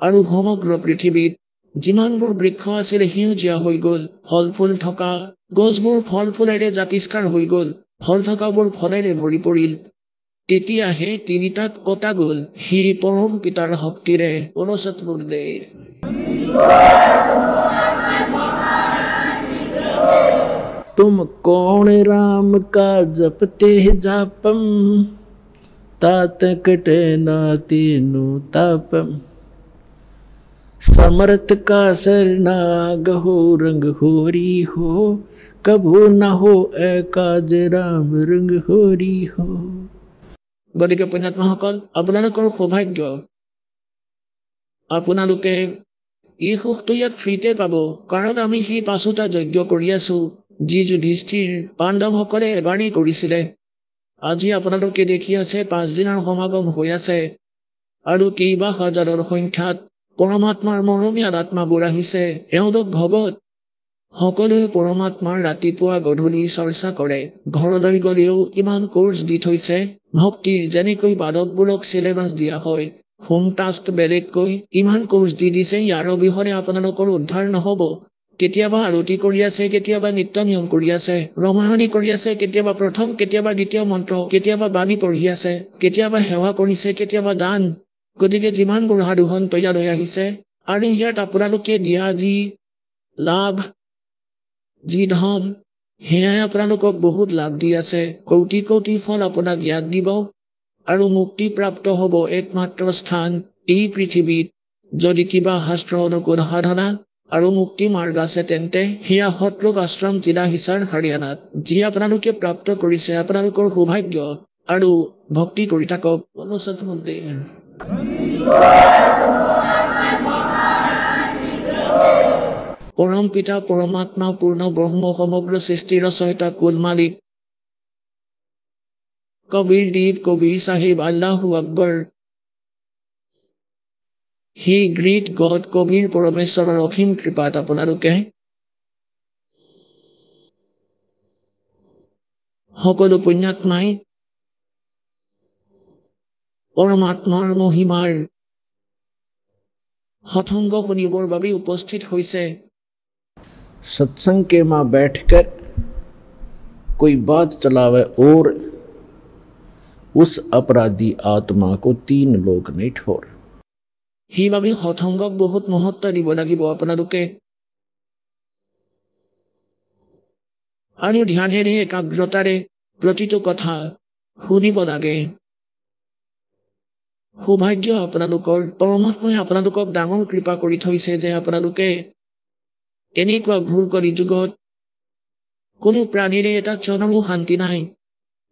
আৰু সমগ্ৰ পৃথিৱীত যিমানবোৰ বৃক্ষ আছিল সেউজীয়া হৈ গ'ল, ফল ফুল থকা গছবোৰ ফল ফুলেৰে জাতিষ্কাৰ হৈ গ'ল, ফল থকাবোৰ ফলেৰে ভৰি পৰিল। তেতিয়াহে 3টাত কটা গ'ল সেই পৰম পিতাৰ শক্তিৰে। तुम कौन राम का जपते जापम, तात कटे ना तीनु तापम, समर्थ का सरनाग हो रंग होरी हो, कभू न हो एकाज राम रंग होरी हो। গতিকে পুণ্যাত্মাসকল, আপোনালোকৰ সৌভাগ্য, আপোনালোকে এই সুখটো ইয়াত ফ্ৰীতে পাব, কাৰণ আমি সেই 5টা যজ্ঞ কৰি আছো যি যুধিষ্ঠিৰ পাণ্ডৱসকলে এবাৰেই কৰিছিলে। আজি আপোনালোকে দেখি আছে 5 দিনৰ সমাগম হৈ আছে আৰু কেইবা হাজাৰৰ সংখ্যাত পৰমাত্মাৰ মৰমীয়াল আত্মাবোৰ আহিছে। এওঁলোক ভগত সকলোৱে পৰমাত্মাৰ ৰাতিপুৱা গধূলি চৰ্চা কৰে। ঘৰলৈ গ'লেও ইমান কোৰ্চ দি থৈছে ভক্তিৰ, যেনেকৈ বালকবোৰক চিলেবাছ দিয়া হয় হোম টাস্ক বেলেগকৈ ইমান কোৰ্চ দি দিছে। ইয়াৰ অবিহনে আপোনালোকৰ উদ্ধাৰ নহ'ব। কেতিয়াবা আৰতি কৰি আছে, কেতিয়াবা নিত্য নিয়ম কৰি আছে, ৰমায়ণী কৰি আছে, কেতিয়াবা প্ৰথম কেতিয়াবা দ্বিতীয় মন্ত্ৰ, কেতিয়াবা বাণী পঢ়ি আছে, কেতিয়াবা সেৱা কৰিছে, কেতিয়াবা দান। গতিকে যিমানবোৰ সাধুখন তৈয়াৰ হৈ আহিছে আৰু ইয়াত আপোনালোকে দিয়া যি লাভ যি ধন সেয়াই আপোনালোকক বহুত লাভ দি আছে। কোটি কোটি ফল আপোনাক ইয়াত দিব আৰু মুক্তি প্ৰাপ্ত হ'ব একমাত্ৰ স্থান এই পৃথিৱীত। যদি কিবা শাস্ত্ৰ অনুকূল সাধনা আৰু মুক্তি মাৰ্গ আছে তেন্তে সেয়া সতলোক আশ্ৰম জিলা হিছাৰ হাৰিয়ানাত, যি আপোনালোকে প্ৰাপ্ত কৰিছে। আপোনালোকৰ সৌভাগ্য আৰু ভক্তি কৰি থাকক। পৰম পিতা পৰমাত্মা পূৰ্ণ ব্ৰহ্ম সমগ্ৰ সৃষ্টিৰ ৰচয়িতা কুল মালিক কবিৰ দ্বীপ কবিৰ চাহিব আল্লাহু আকবৰ। হি গ্ৰেট গড কবিৰ পৰমেশ্বৰৰ অসীম কৃপাত আপোনালোকে সকলো পুণ্যাত্মাই পৰমাত্মাৰ মহিমাৰ সৎসংগ শুনিবৰ বাবে উপস্থিত হৈছে। सत्संग के मां बैठकर कोई बात चलावे और उस अपराधी आत्मा को 3 लोग नहीं ठोर। সেইবাবে সৎসংগক বহুত মহত্ব দিব লাগিব আপোনালোকে, আৰু ধ্যানেৰে একাগ্ৰতাৰে প্ৰতিটো কথা শুনিব লাগে। সৌভাগ্য আপোনালোকৰ, পৰমাত্মাই আপোনালোকক ডাঙৰ কৃপা কৰি থৈছে যে আপোনালোকে এনেকুৱা ঘোৰ কলি যুগত কোনো প্ৰাণীৰে এটা ক্ষণৰো শান্তি নাই,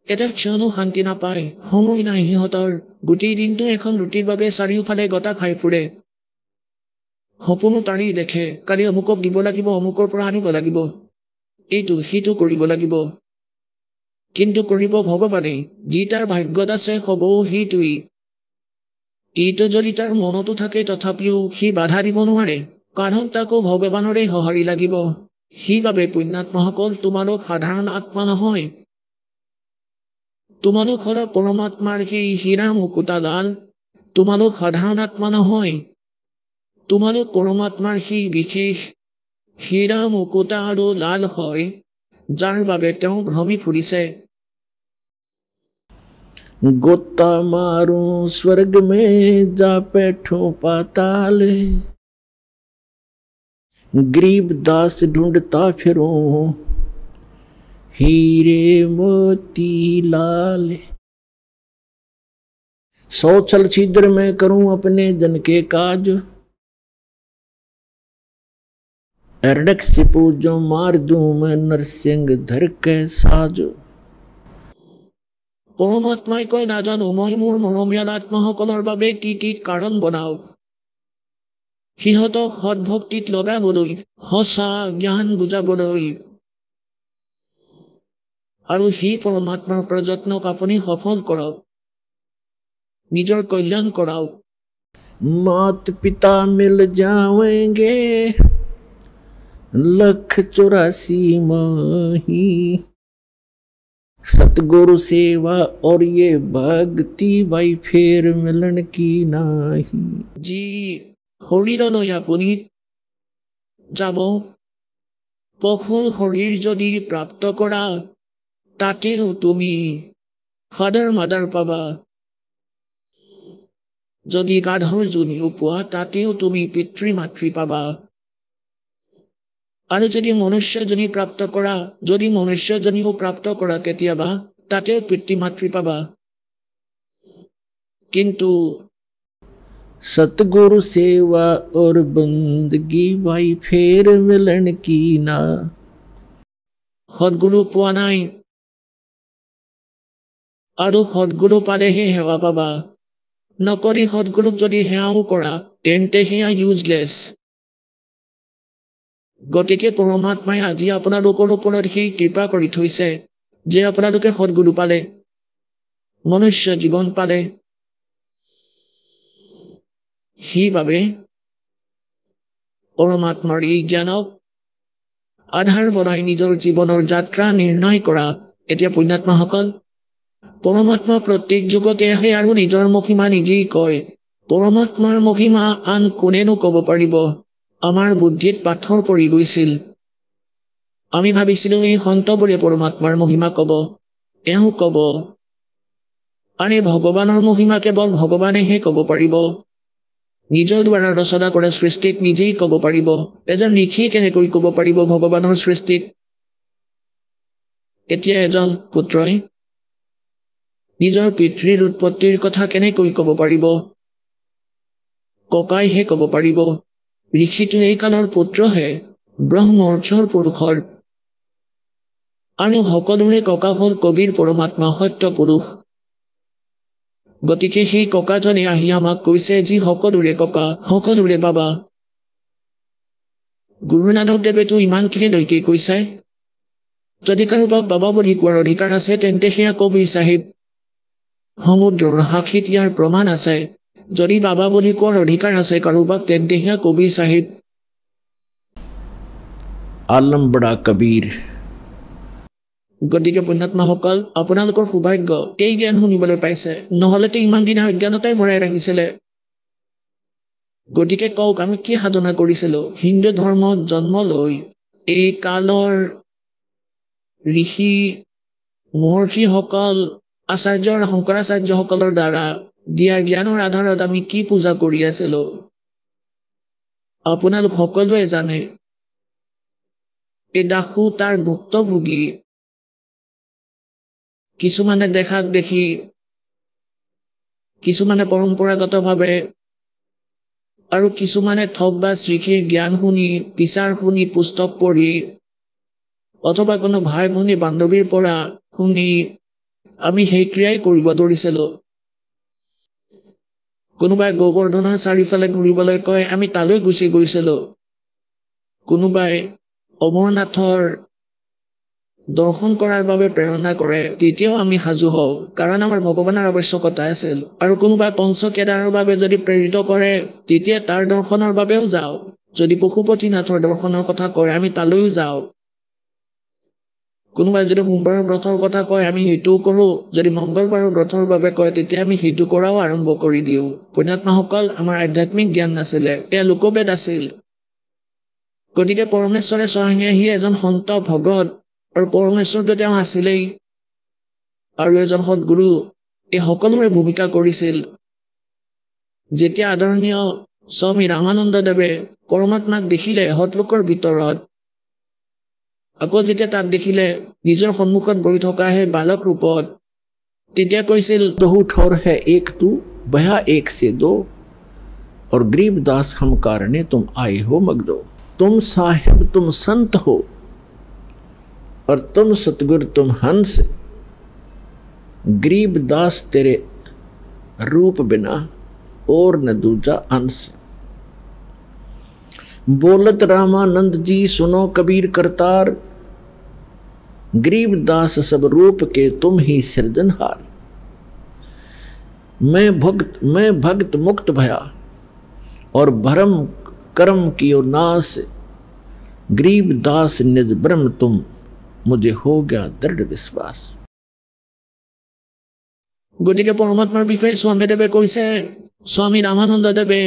এটা ক্ষণো শান্তি নাপায়, সময় নাই সিহঁতৰ। গোটেই দিনটো এখন ৰুটিৰ বাবে চাৰিওফালে গটা খাই ফুৰে। সপোনো তাৰি দেখে, কালি অমুকক দিব লাগিব, অমুকৰ পৰা আনিব লাগিব, এইটো সিটো কৰিব লাগিব। কিন্তু কৰিব ভগৱানে, যি তাৰ ভাগ্যত আছে হ'বও সেইটোৱেই। এইটো যদি তাৰ মনতো থাকে তথাপিও সি বাধা দিব নোৱাৰে, কাৰণ তাকো ভগৱানৰে সঁহাৰি লাগিব। সেইবাবে পুণ্যাত্মাসকল, তোমালোক সাধাৰণ আত্মা নহয়, তোমালোক হ'ল পৰমাত্মাৰ সেই হীৰা মুকুতালাল। তোমালোক সাধাৰণ আত্মা নহয়, তোমালোক পৰমাত্মাৰ সেই বিশেষ হীৰা মুকুতা আৰু লাল হয়, যাৰ বাবে তেওঁ ভ্ৰমি ফুৰিছে। गोता मारूं स्वर्ग में जा बैठूं पाताल, गरीब दास ढूंढता फिरूं हीरे मोती लाल। 100 छल छिद्र में करूं अपने जन के काज, अरडक से पूजो मार दूं मैं नरसिंह धर के साज। পৰমাত্মাই কয়, নাজানো মই মোৰ মৰমীয়াল আত্মাসকলৰ বাবে কি কি কাৰণ বনাও, সিহঁতক সৎভক্তিত লগাবলৈ, সঁচা জ্ঞান বুজাবলৈ, আৰু সেই পৰমাত্মাৰ প্ৰযত্নক আপুনি সফল কৰক, নিজৰ কল্যাণ কৰাওক। मात पिता मिल जाएंगे 184 माही, सतगुरु सेवा और ये भक्ति भाई फेर मिलन की नाही। যি শৰীৰলৈ আপুনি যাব, পশুৰ শৰীৰ যদি প্ৰাপ্ত কৰা তাতেও তুমি ফাদাৰ মাদাৰ পাবা, যদি গাধৰ জনীও পোৱা তাতেও তুমি পিতৃ মাতৃ পাবা, আৰু যদি মনুষ্যজনী প্ৰাপ্ত কৰা, যদি মনুষ্যজনীও প্ৰাপ্ত কৰা কেতিয়াবা তাতেও পিতৃ মাতৃ পাবা। কিন্তু सतगुरु सेवा और बंदगी भाई फेर मिलन की ना। সৎগুৰু পোৱা নাই আৰু সৎগুৰু পালেহে সেৱা পাবা। নকৰি সৎগুৰুক যদি সেৱাও কৰা তেন্তে সেয়া ইউজলেছ। গতিকে পৰমাত্মাই আজি আপোনালোকৰ ওপৰত সেই কৃপা কৰি থৈছে যে আপোনালোকে সদ্গুৰু পালে, মনুষ্য জীৱন পালে। সেইবাবে পৰমাত্মাৰ এই জ্ঞানক আধাৰ বনাই নিজৰ জীৱনৰ যাত্ৰা নিৰ্ণয় কৰা এতিয়া পুণ্যাত্মাসকল। পৰমাত্মা প্ৰত্যেক যুগতে আহে আৰু নিজৰ মহিমা নিজেই কয়। পৰমাত্মাৰ মহিমা আন কোনেনো ক'ব পাৰিব? আমাৰ বুদ্ধিত পাথৰ পৰি গৈছিল। আমি ভাবিছিলো এই সন্তবোৰে পৰমাত্মাৰ মহিমা ক'ব, এওঁ ক'ব। আৰে ভগৱানৰ মহিমা কেৱল ভগৱানেহে ক'ব পাৰিব। নিজৰ দ্বাৰা ৰচনা কৰা সৃষ্টিক নিজেই ক'ব পাৰিব। এজন ঋষিয়ে কেনেকৈ ক'ব পাৰিব ভগৱানৰ সৃষ্টিক? এতিয়া এজন পুত্ৰই নিজৰ পিতৃৰ উৎপত্তিৰ কথা কেনেকৈ ক'ব পাৰিব? ককাইহে ক'ব পাৰিব। ঋষিটো এই কালৰ পুত্ৰহে, ব্ৰহ্মৰ্ষৰ পুৰুষৰ। আৰু সকলোৰে ককা হ'ল কবিৰ পৰমাত্মা সত্য পুৰুষ। গতিকে সেই ককাজনে আহি আমাক কৈছে যি সকলোৰে ককা, সকলোৰে বাবা। গুৰু নানক দেৱেতো ইমানখিনিলৈকে কৈছে। যদি কাৰোবাক বাবা বুলি কোৱাৰ অধিকাৰ আছে তেন্তে সেয়া কবিৰ চাহিব। সমুদ্ৰৰ সাক্ষীত ইয়াৰ প্ৰমাণ আছে। যদি বাবা বুলি কোৱাৰ অধিকাৰ আছে কাৰোবাক তেন্তে সেয়া কবিৰ চাহিব। आलम बड़ा कबीर। গতিকে পুণ্যাত্মাসকল, আপোনালোকৰ সৌভাগ্য এই জ্ঞান শুনিবলৈ পাইছে, নহ'লেতো ইমান দিন অজ্ঞানতাই ভৰাই ৰাখিছিলে। গতিকে কওক আমি কি সাধনা কৰিছিলো? হিন্দু ধৰ্মত জন্ম লৈ এই কালৰ ঋষি মহৰ্ষিসকল, আচাৰ্য শংকৰাচাৰ্যসকলৰ দ্বাৰা দিয়া জ্ঞানৰ আধাৰত আমি কি পূজা কৰি আছিলো আপোনালোক সকলোৱে জানে। এই দাসু তাৰ ভুক্তভোগী। কিছুমানে দেখাক দেখি, কিছুমানে পৰম্পৰাগতভাৱে, আৰু কিছুমানে ঠগ বা শ্ৰীষীৰ জ্ঞান শুনি, বিচাৰ শুনি, পুস্তক পঢ়ি, অথবা কোনো ভাই ভনী বান্ধৱীৰ পৰা শুনি আমি সেই ক্ৰিয়াই কৰিব ধৰিছিলো। কোনোবাই গোবৰ্ধনৰ চাৰিওফালে ঘূৰিবলৈ কয়, আমি তালৈ গুচি গৈছিলো। কোনোবাই অমৰনাথৰ দৰ্শন কৰাৰ বাবে প্ৰেৰণা কৰে, তেতিয়াও আমি সাজু হওঁ, কাৰণ আমাৰ ভগৱানৰ আৱশ্যকতা আছিল। আৰু কোনোবাই পঞ্চকেদাৰৰ বাবে যদি প্ৰেৰিত কৰে তেতিয়া তাৰ দৰ্শনৰ বাবেও যাওঁ। যদি পশুপতিনাথৰ দৰ্শনৰ কথা কয় আমি তালৈও যাওঁ। কোনোবাই যদি সোমবাৰৰ ব্ৰতৰ কথা কয় আমি সেইটোও কৰোঁ। যদি মংগলবাৰৰ ব্ৰতৰ বাবে কয় তেতিয়া আমি সেইটো কৰাও আৰম্ভ কৰি দিওঁ। পুণ্যাত্মাসকল, আমাৰ আধ্যাত্মিক জ্ঞান নাছিলে, এয়া লোকবেদ আছিল। গতিকে পৰমেশ্বৰে স্বয়ং আহি এজন সন্ত ভগত, আৰু পৰমেশ্বৰটো তেওঁ আছিলেই, আৰু এজন সৎগুৰু, এই সকলোৰে ভূমিকা কৰিছিল। যেতিয়া আদৰণীয় স্বামী ৰামানন্দ দেৱে পৰমাত্মাক দেখিলে সৎলোকৰ ভিতৰত, আকৌ যেতিয়া তাক দেখিলে নিজৰ সন্মুখত বহি থকা সেই বালক ৰূপত, তেতিয়া কৈছিল, बहु ठौर है एक तू बया एक से दो, और गरीबदास हम कारणे तुम आए हो मगदो। तुम साहिब तुम संत हो, और तुम सतगुर तुम हंस। गरीबदास तेरे रूप बिना और न दूजा अंश। बोलत रामानंद जी सुनो कबीर करतार, गरीबदास सब रूप के तुम ही सृजनहार। मैं भक्त मुक्त भया, और भरम कर्म कियो नाश। गरीबदास निज ब्रह्म तुम, मुझे हो गया दृढ़ विश्वास। গতিকে পৰমাত্মাৰ বিষয়ে স্বামীদেৱে কৈছে, স্বামী ৰামানন্দ দেৱে,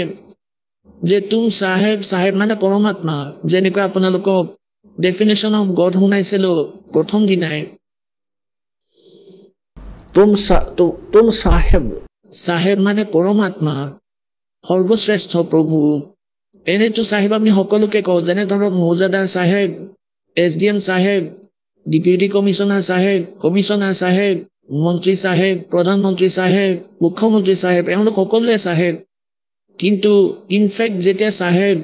যে তুম চাহেব, চাহেব মানে পৰমাত্মা। যেনেকৈ আপোনালোকক ডেফিনেশ্যন অফ গড শুনাইছিলো প্ৰথম দিনাই। तुम साहेब, চাহেব মানে পৰমাত্মা, সৰ্বশ্ৰেষ্ঠ প্ৰভু। এনেতো চাহেব আমি সকলোকে কওঁ, যেনে ধৰক মৌজাদাৰ চাহেব, SDM চাহেব, ডিপুটি কমিশ্যনাৰ চাহেব, কমিশ্যনাৰ চাহেব, মন্ত্ৰী চাহেব, প্ৰধানমন্ত্ৰী চাহেব, মুখ্যমন্ত্ৰী চাহেব, এওঁলোক সকলোৱে চাহেব। কিন্তু ইনফেক্ট যেতিয়া চাহেব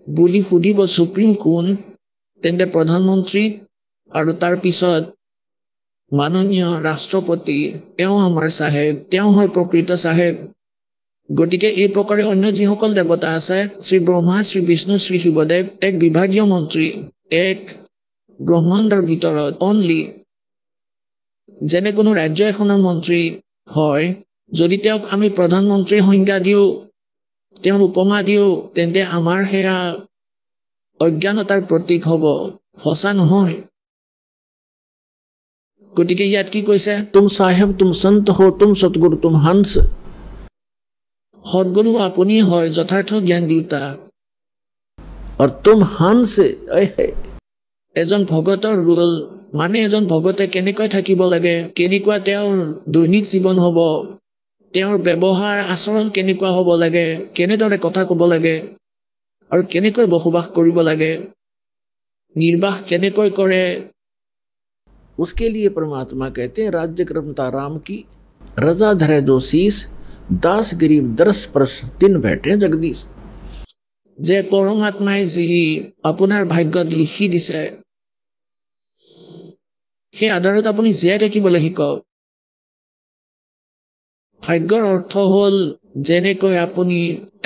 বুলি সুধিব সুপ্ৰিম কোন, তেন্তে প্ৰধানমন্ত্ৰী আৰু তাৰ পিছত মাননীয় ৰাষ্ট্ৰপতি, তেওঁ আমাৰ চাহেব, তেওঁ হয় প্ৰকৃত চাহেব। গতিকে এই প্ৰকাৰে অন্য যিসকল দেৱতা আছে, শ্ৰী ব্ৰহ্মা, শ্ৰী বিষ্ণু, শ্ৰী শিৱদেৱ এক বিভাগীয় মন্ত্ৰী। এক ব্ৰহ্মাণ্ডৰ ভিতৰত অনলি যেনে কোনো ৰাজ্য এখনৰ মন্ত্ৰী হয়, যদি তেওঁক আমি প্ৰধানমন্ত্ৰীৰ সংজ্ঞা দিওঁ, তেওঁৰ উপমা দিওঁ, তেন্তে আমাৰ সেয়া অজ্ঞানতাৰ প্ৰতীক হ'ব, সঁচা নহয়। গতিকে ইয়াত কি কৈছে? तुम साहेब तुम संत हो, तुम सतगुरु तुम हंस। সদগুৰু আপুনি হয় যথাৰ্থ জ্ঞান দিওঁতা, और तुम हंस। এজন ভগতৰ ৰোল মানে এজন ভগতে কেনেকৈ থাকিব লাগে, কেনেকুৱা তেওঁৰ দৈনিক জীৱন হ'ব, তেওঁৰ ব্যৱহাৰ আচৰণ কেনেকুৱা হ'ব লাগে, কেনেদৰে কথা ক'ব লাগে আৰু কেনেকৈ বসবাস কৰিব লাগে, নিৰ্বাহ কেনেকৈ কৰে। उसके लिए परमात्मा कहते हैं राज्य क्रमता राम की, रजा धरे दो शीस, दास गरीब दरस परस दिन बैठे जगदीश। যে পৰমাত্মাই যি আপোনাৰ ভাগ্যত লিখি দিছে সেই আধাৰত আপুনি জীয়াই থাকিবলৈ শিকক। ভাগ্যৰ অৰ্থ হ'ল যেনেকৈ আপুনি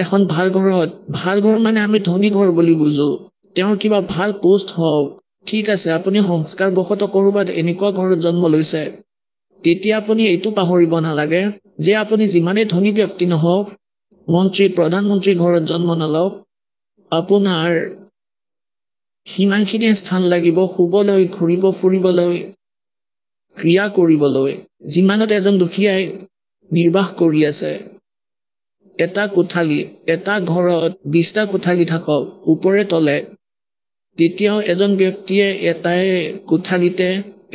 এখন ভাল ঘৰত, ভাল ঘৰ মানে আমি ধনী ঘৰ বুলি বুজো, তেওঁৰ কিবা ভাল পোষ্ট হওক, ঠিক আছে, আপুনি সংস্কাৰ বশত ক'ৰবাত এনেকুৱা ঘৰত জন্ম লৈছে, তেতিয়া আপুনি এইটো পাহৰিব নালাগে যে আপুনি যিমানেই ধনী ব্যক্তি নহওক, মন্ত্ৰী প্ৰধানমন্ত্ৰী ঘৰত জন্ম নলওক, আপোনাৰ সিমানখিনি স্থান লাগিব শুবলৈ, ঘূৰিব ফুৰিবলৈ, ক্ৰিয়া কৰিবলৈ। যিমানত এজন দুখীয়াই নিৰ্বাহ কৰি আছে, এটা কোঠালি, এটা ঘৰত 20টা কোঠালি থাকক ওপৰে তলে, তেতিয়াও এজন ব্যক্তিয়ে এটাই কোঠালিতে,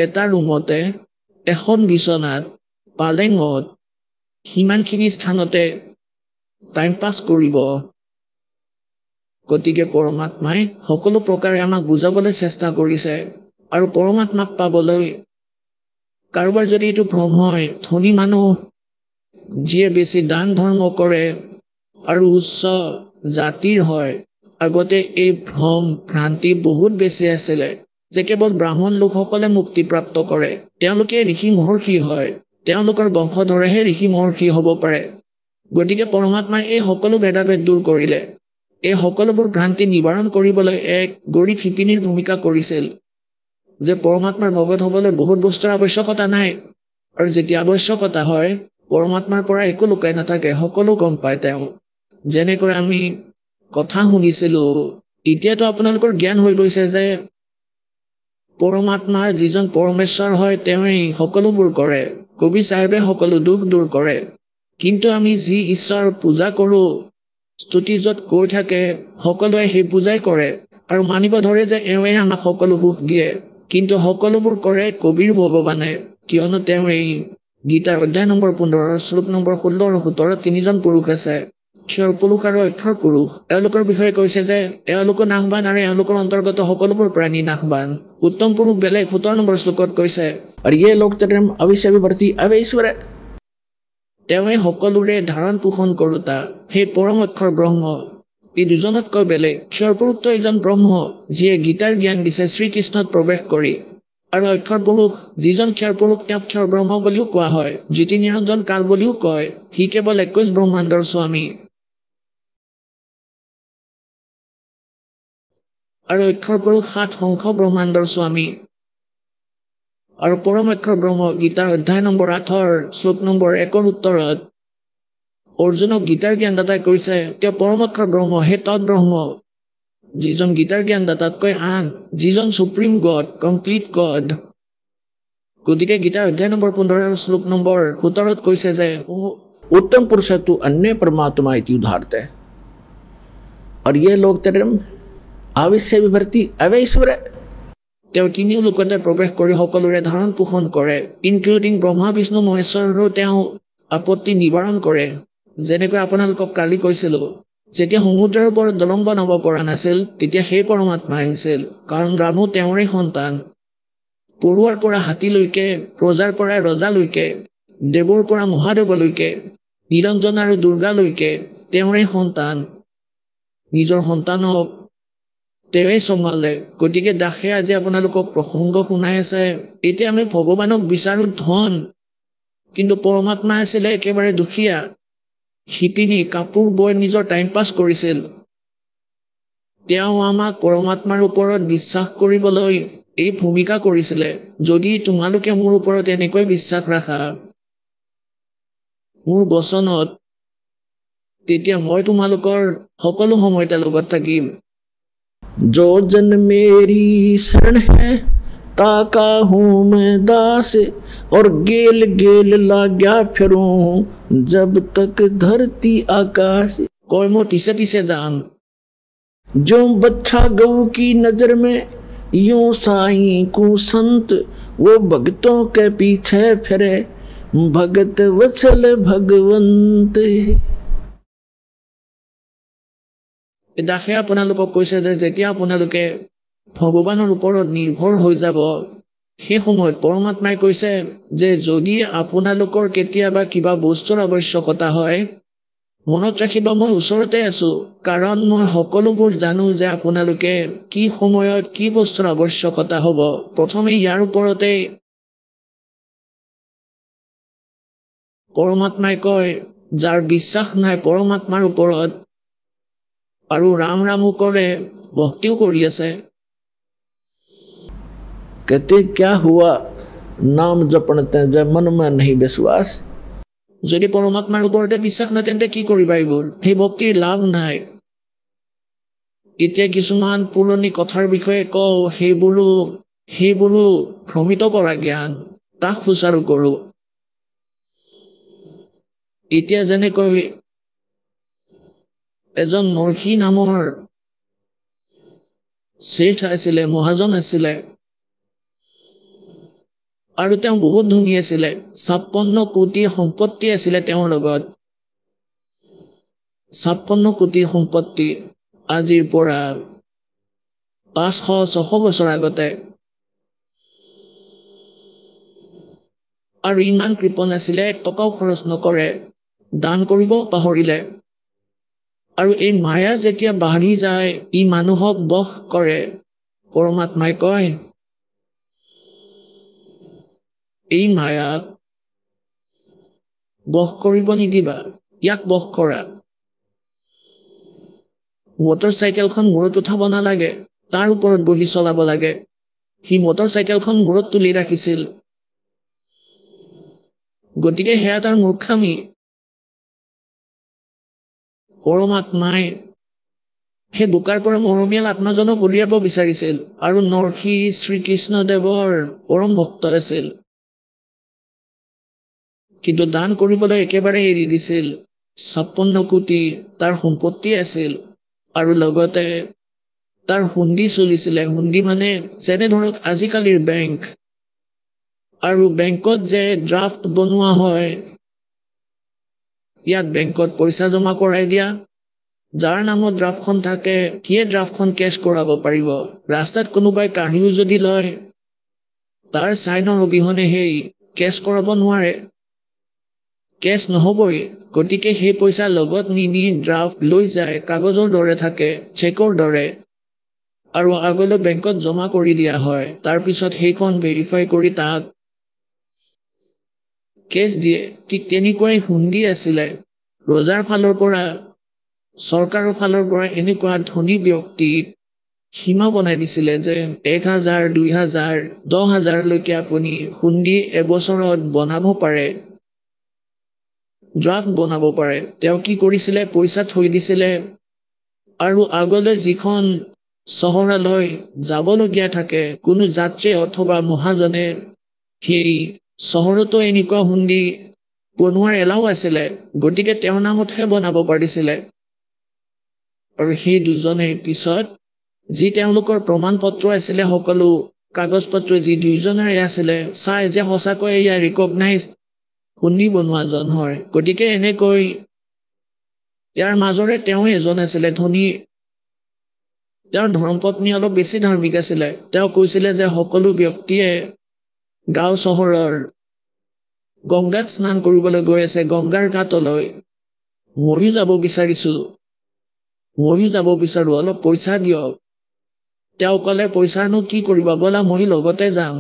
এটা ৰুমতে, এখন বিচনাত, পালেঙত, সিমানখিনি স্থানতে টাইম পাছ কৰিব। গতিকে পৰমাত্মাই সকলো প্ৰকাৰে আমাক বুজাবলৈ চেষ্টা কৰিছে। আৰু পৰমাত্মাক পাবলৈ কাৰোবাৰ যদি এইটো ভ্ৰম হয়, ধনী মানুহ যিয়ে বেছি দান ধৰ্ম কৰে আৰু উচ্চ জাতিৰ হয়, আগতে এই ভ্ৰম ভ্ৰান্তি বহুত বেছি আছিলে যে কেৱল ব্ৰাহ্মণ লোকসকলে মুক্তিপ্ৰাপ্ত কৰে, তেওঁলোকে ঋষি মহৰ্ষি হয়, তেওঁলোকৰ বংশধৰেহে ঋষি মহৰ্ষি হ'ব পাৰে। গতিকে পৰমাত্মাই এই সকলো ভেদাভেদ দূৰ কৰিলে, এই সকলোবোৰ ভ্ৰান্তি নিবাৰণ কৰিবলৈ এক গৰীব শিপিনীৰ ভূমিকা কৰিছিল যে পৰমাত্মাৰ ভগত হ'বলৈ বহুত বস্তুৰ আৱশ্যকতা নাই, আৰু যেতিয়া আৱশ্যকতা হয় পৰমাত্মাৰ পৰা একো লুকাই নাথাকে, সকলো গম পায় তেওঁ। যেনেকৈ আমি কথা শুনিছিলোঁ, এতিয়াতো আপোনালোকৰ জ্ঞান হৈ গৈছে যে পৰমাত্মাৰ যিজন পৰমেশ্বৰ হয় তেওঁই সকলোবোৰ কৰে, কবি চাহেবে সকলো দুখ দূৰ কৰে। কিন্তু আমি যি ঈশ্বৰ পূজা কৰোঁ, স্তুতি য'ত কৈ থাকে, সকলোৱে সেই পূজাই কৰে আৰু মানিব ধৰে যে এওঁৱে আমাক সকলো সুখ দিয়ে, কিন্তু সকলোবোৰ কৰে কবিৰ ভগৱানে, কিয়নো তেওঁ এই গীতাৰ অধ্যায় নম্বৰ 15 শ্লোক নম্বৰ 16 আৰু 17 তিনিজন পুৰুষ আছে, ক্ষৰ পুৰুষ আৰু অক্ষৰ পুৰুষ। এওঁলোকৰ বিষয়ে কৈছে যে এওঁলোকো নাশবান আৰু এওঁলোকৰ অন্তৰ্গত সকলোবোৰ প্ৰাণী নাশবান। উত্তম পুৰুষ বেলেগ 17 নম্বৰ শ্লোকত কৈছে, और ये लोग तरम अविश्य विवर्ती अवैश्वर। তেওঁৱে সকলোৰে ধাৰণ পোষণ কৰোতা, সেই পৰম অক্ষৰ ব্ৰহ্ম। এই দুজনতকৈ বেলেগ ক্ষৰ পুৰুষটো এজন ব্ৰহ্ম যিয়ে গীতাৰ জ্ঞান দিছে শ্ৰীকৃষ্ণত প্ৰৱেশ কৰি, আৰু অক্ষৰ পুৰুষ যিজন ক্ষৰ পুৰুষ তেওঁক ক্ষৰ ব্ৰহ্ম বুলিও কোৱা হয়, জ্যোতি নিৰঞ্জন কাল বুলিও কয়। সি কেৱল 21 ব্ৰহ্মাণ্ডৰ স্বামী। আৰু অক্ষৰ পুৰুষ 7 সংখ্য ব্ৰহ্মাণ্ডৰ স্বামী। আৰু পৰম অক্ষৰ ব্ৰহ্ম গীতাৰ অধ্যায় নম্বৰ 8 শ্লোক নম্বৰ 1 উত্তৰত অৰ্জুনক গীতাৰ জ্ঞানদাতাই কৈছে তেওঁ পৰম অক্ষৰ ব্ৰহ্ম, হে তৎ ব্ৰহ্ম, যিজন গীতাৰ জ্ঞানদাতাতকৈ আন, যিজন সুপ্ৰিম গড, কমপ্লিট গড। গতিকে গীতাৰ অধ্যায় নম্বৰ 15 শ্লোক নম্বৰ 17 কৈছে যে उत्तम पुरुष तु अन्य परमात्मा इति उदाहरते, और ये लोग तरम अविश्य विवर्ती अवैश्वर। তেওঁ তিনিও লোকতে প্ৰৱেশ কৰি সকলোৰে ধাৰণ পোষণ কৰে, ইনক্লুডিং ব্ৰহ্মা বিষ্ণু মহেশ্বৰো তেওঁ আপত্তি নিবাৰণ কৰে। যেনেকৈ আপোনালোকক কালি কৈছিলোঁ, যেতিয়া সমুদ্ৰৰ ওপৰত দলং বনাব পৰা নাছিল তেতিয়া সেই পৰমাত্মা আহিছিল, কাৰণ ৰামো তেওঁৰে সন্তান। পৰুৱাৰ পৰা হাতীলৈকে, প্ৰজাৰ পৰা ৰজালৈকে, দেৱৰ পৰা মহাদেৱলৈকে, নিৰঞ্জন আৰু দুৰ্গালৈকে তেওঁৰে সন্তান। নিজৰ সন্তানক তেওঁৱে চম্ভালে। গতিকে দাসে আজি আপোনালোকক প্ৰসংগ শুনাই আছে, এতিয়া আমি ভগৱানক বিচাৰোঁ ধন, কিন্তু পৰমাত্মা আছিলে একেবাৰে দুখীয়া শিপিনী, কাপোৰ বৈ নিজৰ টাইম পাছ কৰিছিল। তেওঁ আমাক পৰমাত্মাৰ ওপৰত বিশ্বাস কৰিবলৈ এই ভূমিকা কৰিছিলে। যদি তোমালোকে মোৰ ওপৰত এনেকৈ বিশ্বাস ৰাখা মোৰ বচনত, তেতিয়া মই তোমালোকৰ সকলো সময়তে লগত থাকিম। जो जन मेरी शरण है ताका हूँ मैं दास और गेल गेल लाग्या फिरूं जब तक धरती आकाश। কয় মই পিছে পিছে যাম। जो बच्चा गऊ की नजर में यूं साईं को संत वो भक्तों के पीछे फिरे भगत वत्सल भगवंत। দাসে আপোনালোকক কৈছে যে যেতিয়া আপোনালোকে ভগৱানৰ ওপৰত নিৰ্ভৰ হৈ যাব, সেই সময়ত পৰমাত্মাই কৈছে যে যদি আপোনালোকৰ কেতিয়াবা কিবা বস্তুৰ আৱশ্যকতা হয়, মনত ৰাখিব মই ওচৰতে আছো, কাৰণ মই সকলোবোৰ জানো যে আপোনালোকে কি সময়ত কি বস্তুৰ আৱশ্যকতা হ'ব। প্ৰথমে ইয়াৰ ওপৰতে পৰমাত্মাই কয়, যাৰ বিশ্বাস নাই পৰমাত্মাৰ ওপৰত আৰু ৰাম ৰামো কৰে, ভক্তিও কৰি আছে। कहते क्या हुआ नाम जपणते जब मन में नहीं विश्वास। যদি পৰমাত্মাৰ ওপৰতে বিশ্বাস নাই তেন্তে কি কৰিবা এইবোৰ? সেই ভক্তিৰ লাভ নাই। এতিয়া কিছুমান পুৰণি কথাৰ বিষয়ে কওঁ, সেইবোৰো ভ্ৰমিত কৰা জ্ঞান, তাক সুচাৰু কৰোঁ। এতিয়া যেনেকৈ এজন নৰসি নামৰ শেঠ আছিলে, মহাজন আছিলে, আৰু তেওঁ বহুত ধনী আছিলে। 56 কোটি সম্পত্তি আছিলে তেওঁৰ লগত। 56 কোটি সম্পত্তি আজিৰ পৰা 500-600 বছৰ আগতে। আৰু ইমান কৃপণ আছিলে, 1 টকাও খৰচ নকৰে, দান কৰিব পাহৰিলে। আৰু এই মায়া যেতিয়া বাঢ়ি যায়, ই মানুহক বশ কৰে। পৰমাত্মাই কয় এই মায়াক বশ কৰিব নিদিবা, ইয়াক বশ কৰা। মটৰ চাইকেলখন মূৰত উঠাব নালাগে, তাৰ ওপৰত বহি চলাব লাগে। সি মটৰ চাইকেলখন মূৰত তুলি ৰাখিছিল, গতিকে সেয়া তাৰ মূৰ্খামি। পৰমাত্মাই সেই বোকাৰ পৰা মৰমীয়াল আত্মাজনক উলিয়াব বিচাৰিছিল, আৰু নৰসি শ্ৰীকৃষ্ণদেৱৰ পৰম ভক্ত আছিল, কিন্তু দান কৰিবলৈ একেবাৰে এৰি দিছিল। 56 কোটি তাৰ সম্পত্তি আছিল, আৰু লগতে তাৰ হুণ্ডি চলিছিলে। হুণ্ডি মানে যেনে ধৰক আজিকালিৰ বেংক, আৰু বেংকত যে ড্ৰাফ্ট বনোৱা হয়, ইয়াত বেংকত পইচা জমা কৰাই দিয়া, যাৰ নামত ড্ৰাফ্টখন থাকে সিয়ে ড্ৰাফ্টখন কেছ কৰাব পাৰিব। ৰাস্তাত কোনোবাই কাঢ়িও যদি লয়, তাৰ চাইনৰ অবিহনে সেই কেছ কৰাব নোৱাৰে, কেছ নহবই। গতিকে সেই পইচা লগত নিনি ড্ৰাফ্ট লৈ যায়, কাগজৰ দৰে থাকে, চেকৰ দৰে, আৰু আগলৈ বেংকত জমা কৰি দিয়া হয়। তাৰপিছত সেইখন ভেৰিফাই কৰি তাক কেছ দিয়ে। ঠিক তেনেকুৱাই হুণ্ডি আছিলে। ৰজাৰ ফালৰ পৰা, চৰকাৰৰ ফালৰ পৰা এনেকুৱা ধনী ব্যক্তিক সীমা বনাই দিছিলে যে 1000, 2000, 10,000 লৈকে আপুনি হুণ্ডি এবছৰত বনাব পাৰে, ড্ৰাফ্ট বনাব পাৰে। তেওঁ কি কৰিছিলে, পইচা থৈ দিছিলে, আৰু আগলৈ যিখন চহৰলৈ যাবলগীয়া থাকে কোনো যাত্ৰী অথবা মহাজনে, সেই চহৰতো এনেকুৱা হুণ্ডি বনোৱাৰ এলাও আছিলে, গতিকে তেওঁৰ নামতহে বনাব পাৰিছিলে। আৰু সেই দুজনে পিছত যি তেওঁলোকৰ প্ৰমাণ পত্ৰ আছিলে, সকলো কাগজ পত্ৰ যি দুইজনৰে আছিলে, চাই যে সঁচাকৈ এয়া ৰিকগনাইজ হুণ্ডি বনোৱাজন হয়। গতিকে এনেকৈ ইয়াৰ মাজৰে তেওঁ এজন আছিলে ধনী। তেওঁৰ ধৰ্মপত্নী অলপ বেছি ধাৰ্মিক আছিলে। তেওঁ কৈছিলে যে সকলো ব্যক্তিয়ে গাঁও চহৰৰ গংগাত স্নান কৰিবলৈ গৈ আছে, গংগাৰ ঘাটলৈ। ময়ো যাব বিচাৰো, অলপ পইচা দিয়ক। তেওঁ ক'লে পইচানো কি কৰিবা, ব'লা মই লগতে যাম।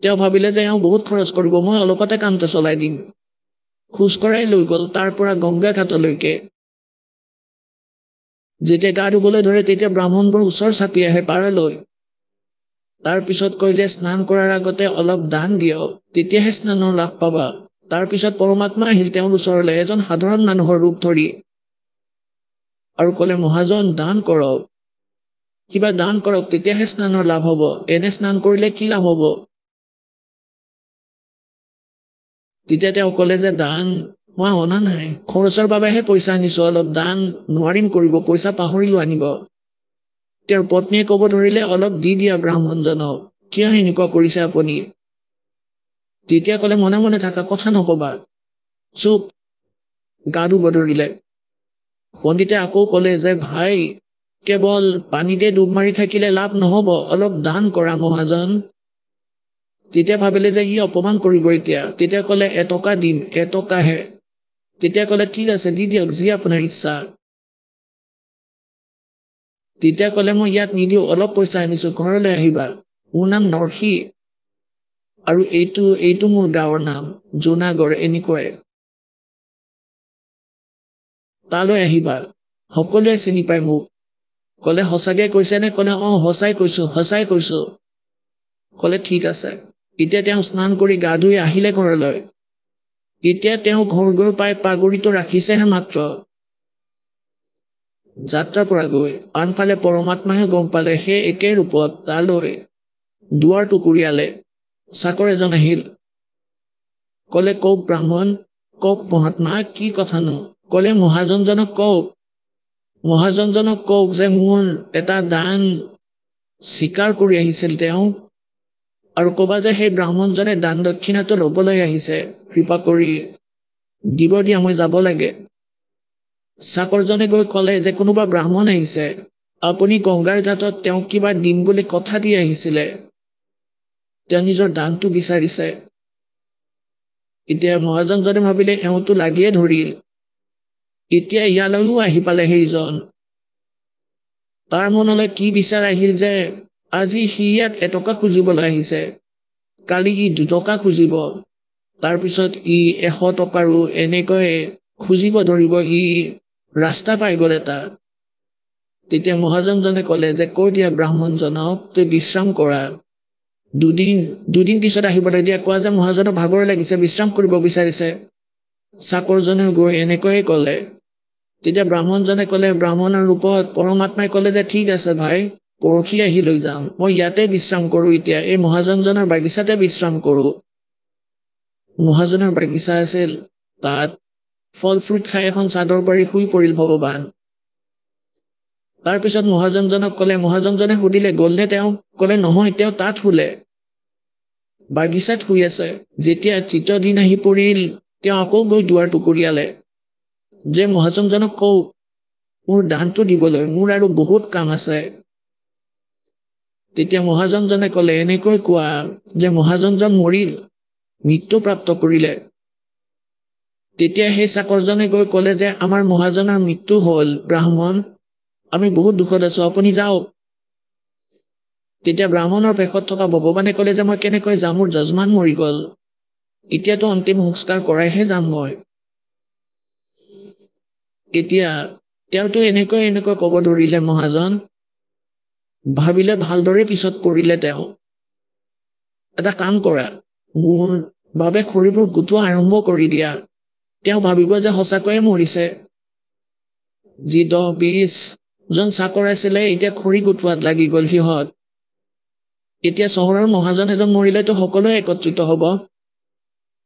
তেওঁ ভাবিলে যে এওঁ বহুত খৰচ কৰিব, মই অলপতে কামটো চলাই দিম। খোজকঢ়াই লৈ গ'ল তাৰ পৰা গংগা ঘাটলৈকে। যেতিয়া গা ধুবলৈ ধৰে তেতিয়া ব্ৰাহ্মণবোৰ ওচৰ চাপি আহে পাৰলৈ। তাৰপিছত কয় যে স্নান কৰাৰ আগতে অলপ দান দিয়ক, তেতিয়াহে স্নানৰ লাভ পাবা। তাৰপিছত পৰমাত্মা আহিল তেওঁৰ ওচৰলৈ এজন সাধাৰণ মানুহৰ ৰূপ ধৰি আৰু ক'লে, মহাজন দান কৰক, কিবা দান কৰক, তেতিয়াহে স্নানৰ লাভ হ'ব। এনে স্নান কৰিলে কি লাভ হ'ব? তেতিয়া তেওঁ ক'লে যে দান মই অনা নাই, খৰচৰ বাবেহে পইচা আনিছো, অলপ দান নোৱাৰিম কৰিব, পইচা পাহৰিলো আনিব। তেওঁৰ পত্নীয়ে ক'ব ধৰিলে, অলপ দি দিয়া ব্ৰাহ্মণজনক, কিয় এনেকুৱা কৰিছে আপুনি? তেতিয়া ক'লে, মনে মনে থাকা, কথা নকবা, চুপ। গা ধুব ধৰিলে। পণ্ডিতে আকৌ ক'লে যে ভাই, কেৱল পানীতে ডুব মাৰি থাকিলে লাভ নহ'ব, অলপ দান কৰা মহাজন। তেতিয়া ভাবিলে যে ই অপমান কৰিব এতিয়া। তেতিয়া ক'লে, 1 টকা দিম, 1 টকাহে। তেতিয়া ক'লে, ঠিক আছে দি দিয়ক, যি আপোনাৰ ইচ্ছা। তেতিয়া ক'লে, মই ইয়াত নিদিওঁ, অলপ পইচা আনিছো, ঘৰলৈ আহিবা, মোৰ নাম নৰসি আৰু এইটো মোৰ গাঁৱৰ নাম জোনাগড়, এনেকুৱাই, তালৈ আহিবা, সকলোৱে চিনি পায় মোক। ক'লে, সঁচাকে কৈছেনে? ক'লে, সঁচাই কৈছো। ক'লে, ঠিক আছে। এতিয়া তেওঁ স্নান কৰি গা ধুই আহিলে ঘৰলৈ। এতিয়া তেওঁ ঘৰ গৈ পাই পাগুৰিটো ৰাখিছেহে মাত্ৰ। যাত্ৰাৰ পৰা গৈ আনফালে পৰমাত্মাহে গম পালে সেই একে ৰূপত তালৈ দুৱাৰ টুকুৰিয়ালে। চাকৰ এজন আহিল, ক'লে, কওক ব্ৰাহ্মণ, কওক মহাত্মা, কি কথানো? ক'লে, মহাজনজনক কওক যে মোৰ এটা দান স্বীকাৰ কৰি আহিছিল তেওঁ, আৰু ক'বা যে সেই ব্ৰাহ্মণজনে দান দক্ষিণাটো ল'বলৈ আহিছে, কৃপা কৰি দিব দিয়া, মই যাব লাগে। চাকৰজনে গৈ ক'লে যে কোনোবা ব্ৰাহ্মণ আহিছে, আপুনি গংগাৰ ঘাটত তেওঁক কিবা দিম বুলি কথা দি আহিছিলে, তেওঁ নিজৰ দানটো বিচাৰিছে। এতিয়া মহাজনজনে ভাবিলে এওঁতো লাগিয়ে ধৰিল, এতিয়া ইয়ালৈও আহি পালে সেইজন। তাৰ মনলৈ কি বিচাৰ আহিল যে আজি সি ইয়াত 1 টকা খুজিবলৈ আহিছে, কালি ই 2 টকা খুজিব, তাৰপিছত ই 100 টকাৰো এনেকৈ খুজিব ধৰিব, ই ৰাস্তা পাই গ'ল এটা। তেতিয়া মহাজনজনে ক'লে যে কৈ দিয়া ব্ৰাহ্মণজনক তই বিশ্ৰাম কৰা, দুদিন পিছত আহিবলৈ দিয়া, কোৱা যে মহাজনৰ ভাগৰ লাগিছে, বিশ্ৰাম কৰিব বিচাৰিছে। চাকৰজনে গৈ এনেকৈয়ে ক'লে। তেতিয়া ব্ৰাহ্মণজনে ক'লে, ব্ৰাহ্মণৰ ৰূপত পৰমাত্মাই ক'লে যে ঠিক আছে ভাই, পৰহি আহি লৈ যাম, মই ইয়াতে বিশ্ৰাম কৰোঁ, এতিয়া এই মহাজনজনৰ বাগিচাতে বিশ্ৰাম কৰোঁ। মহাজনৰ বাগিচা আছিল, তাত ফল ফ্ৰুট খাই এখন চাদৰ পাৰি শুই পৰিল ভগৱান। তাৰপিছত মহাজনজনক ক'লে, মহাজনজনে সুধিলে গ'লনে তেওঁ? ক'লে, নহয়, তেওঁ তাত শুলে, বাগিচাত শুই আছে। যেতিয়া 3য় দিন আহি পৰিল, তেওঁ আকৌ গৈ দুৱাৰ টুকুৰিয়ালে যে মহাজনজনক কওক মোৰ দানটো দিবলৈ, মোৰ আৰু বহুত কাম আছে। তেতিয়া মহাজনজনে ক'লে, এনেকৈ কোৱা যে মহাজনজন মৰিল, মৃত্যুপ্ৰাপ্ত কৰিলে। তেতিয়া সেই চাকৰজনে গৈ ক'লে যে আমাৰ মহাজনৰ মৃত্যু হ'ল ব্ৰাহ্মণ, আমি বহুত দুখত আছো, আপুনি যাওক। তেতিয়া ব্ৰাহ্মণৰ পেশত থকা ভগৱানে ক'লে যে মই কেনেকৈ যাম, মোৰ যজমান মৰি গ'ল, এতিয়াতো অন্তিম সংস্কাৰ কৰাইহে যাম মই। এতিয়া তেওঁতো এনেকৈ ক'ব ধৰিলে মহাজন, ভাবিলে ভালদৰে পিছত কৰিলে তেওঁ, এটা কাম কৰা, মোৰ বাবে খৰিবোৰ গোটোৱা আৰম্ভ কৰি দিয়া, তেওঁ ভাবিব যে সঁচাকৈয়ে মৰিছে। যি 10-20 জন চাকৰ আছিলে এতিয়া খৰি গোটোৱাত লাগি গ'ল সিহঁত। এতিয়া চহৰৰ মহাজন এজন মৰিলেতো সকলোৱে একত্ৰিত হ'ব।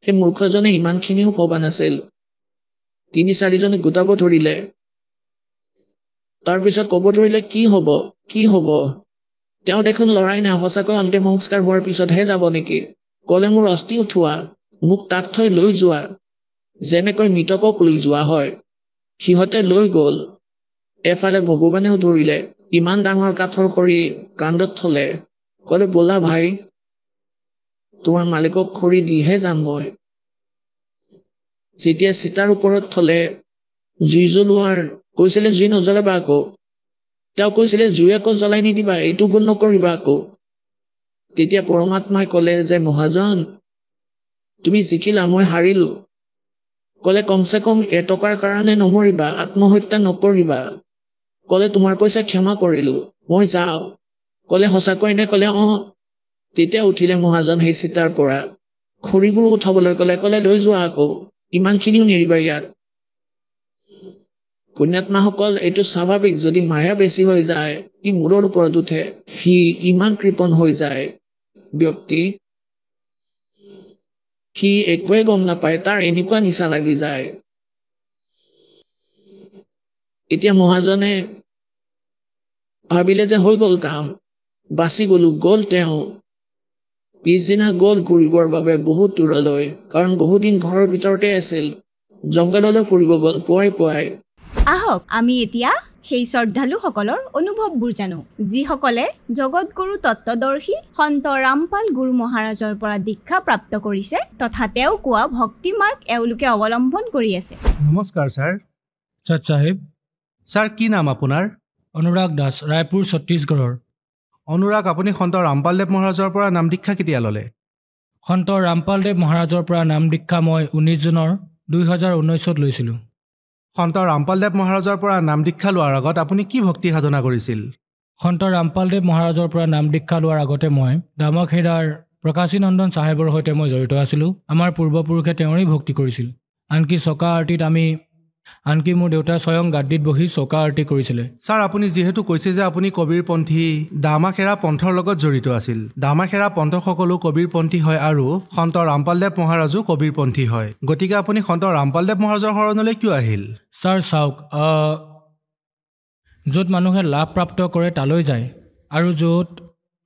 সেই মূৰ্খজনে ইমানখিনিও ভবা নাছিল। 3-4 জনে গোটাব ধৰিলে। তাৰপিছত ক'ব ধৰিলে, কি হ'ব? তেওঁ দেখোন লৰাই নাই, সঁচাকৈ অন্তিম সংস্কাৰ হোৱাৰ পিছতহে যাব নেকি? ক'লে, মোৰ অস্থি উঠোৱা, মোক তাত থৈ লৈ যোৱা, যেনেকৈ মৃতকক লৈ যোৱা হয়। সিহঁতে লৈ গ'ল। এফালে ভগৱানেও ধৰিলে, ইমান ডাঙৰ কাঠৰ খৰি কান্ধত থলে। ক'লে, ব'লা ভাই, তোমাৰ মালিকক খৰি দিহে যাম মই। যেতিয়া চিতাৰ ওপৰত থলে, জুই জ্বলোৱাৰ কৈছিলে, জুই নজ্বলাবা আকৌ। তেওঁ কৈছিলে, জুই আকৌ জ্বলাই নিদিবা, এইটো ভুল নকৰিবা আকৌ। তেতিয়া পৰমাত্মাই ক'লে যে মহাজন, তুমি জিকিলা, মই হাৰিলো। ক'লে, কমচে কম 1 টকাৰ কাৰণে নমৰিবা, আত্মহত্যা নকৰিবা। ক'লে তোমাৰ পইচা ক্ষমা কৰিলোঁ, মই যাওঁ। ক'লে সঁচাকৈ নে? ক'লে অঁ। তেতিয়া উঠিলে মহাজন সেই চিতাৰ পৰা, খৰিবোৰ উঠাবলৈ ক'লে লৈ যোৱা আকৌ, ইমানখিনিও নেৰিবা ইয়াত। পুণ্যাত্মাসকল, এইটো স্বাভাৱিক। যদি মায়া বেছি হৈ যায়, ই মূৰৰ ওপৰত উঠে। সি ইমান কৃপণ হৈ যায় ব্যক্তি, সি একোৱে গম নাপায়, তাৰ এনেকুৱা নিচা লাগি যায়। এতিয়া মহাজনে ভাবিলে যে হৈ গ'ল কাম, বাচি গ'ল তেওঁ। পিছদিনা গ'ল ঘূৰিবৰ বাবে বহুত দূৰলৈ, কাৰণ বহুদিন ঘৰৰ ভিতৰতে আছিল। জংঘললৈ ফুৰিব গ'ল পুৱাই। আহক আমি এতিয়া সেই শ্ৰদ্ধালুসকলৰ অনুভৱবোৰ জানো, যিসকলে জগতগুৰু তত্ত্বদৰ্শী সন্ত ৰামপাল গুৰু মহাৰাজৰ পৰা দীক্ষা প্ৰাপ্ত কৰিছে তথা তেওঁ কোৱা ভক্তি মাৰ্গ এওঁলোকে অৱলম্বন কৰি আছে। নমস্কাৰ ছাৰ। সত সাহেব। ছাৰ, কি নাম আপোনাৰ? অনুৰাগ দাস, ৰায়পুৰ ছত্তীশগড়ৰ। অনুৰাগ, আপুনি সন্ত ৰামপালদেৱ মহাৰাজৰ পৰা নাম দীক্ষা কেতিয়া ল'লে? সন্ত ৰামপালদেৱ মহাৰাজৰ পৰা নাম দীক্ষা মই 19 জুনৰ 2019 লৈছিলোঁ। সন্ত ৰামপালদেৱ মহাৰাজৰ পৰা নাম দীক্ষা লোৱাৰ আগত আপুনি কি ভক্তি সাধনা কৰিছিল? সন্ত ৰামপালদেৱ মহাৰাজৰ পৰা নাম দীক্ষা লোৱাৰ আগতে মই দামখেৰাৰ প্ৰকাশী নন্দন চাহেবৰ সৈতে মই জড়িত আছিলোঁ। আমাৰ পূৰ্বপুৰুষে তেওঁৰেই ভক্তি কৰিছিল। আনকি চকা আৰতিত আনকি মোৰ দেউতাই স্বয়ং গাদ্দিত বহি চকা আৰতি কৰিছিলে। ছাৰ, আপুনি যিহেতু কৈছে যে আপুনি কবিৰপন্থী, দামাখেৰা পন্থৰ লগত জড়িত আছিল। দামাখেৰা পন্থ সকলো কবিৰপন্থী হয় আৰু সন্ত ৰামপালদেৱ মহাৰাজো কবিৰপন্থী হয়। গতিকে আপুনি সন্ত ৰামপালদেৱ মহাৰাজৰ শৰণলৈ কিয় আহিল? ছাৰ চাওক, য'ত মানুহে লাভ প্ৰাপ্ত কৰে তালৈ যায়, আৰু য'ত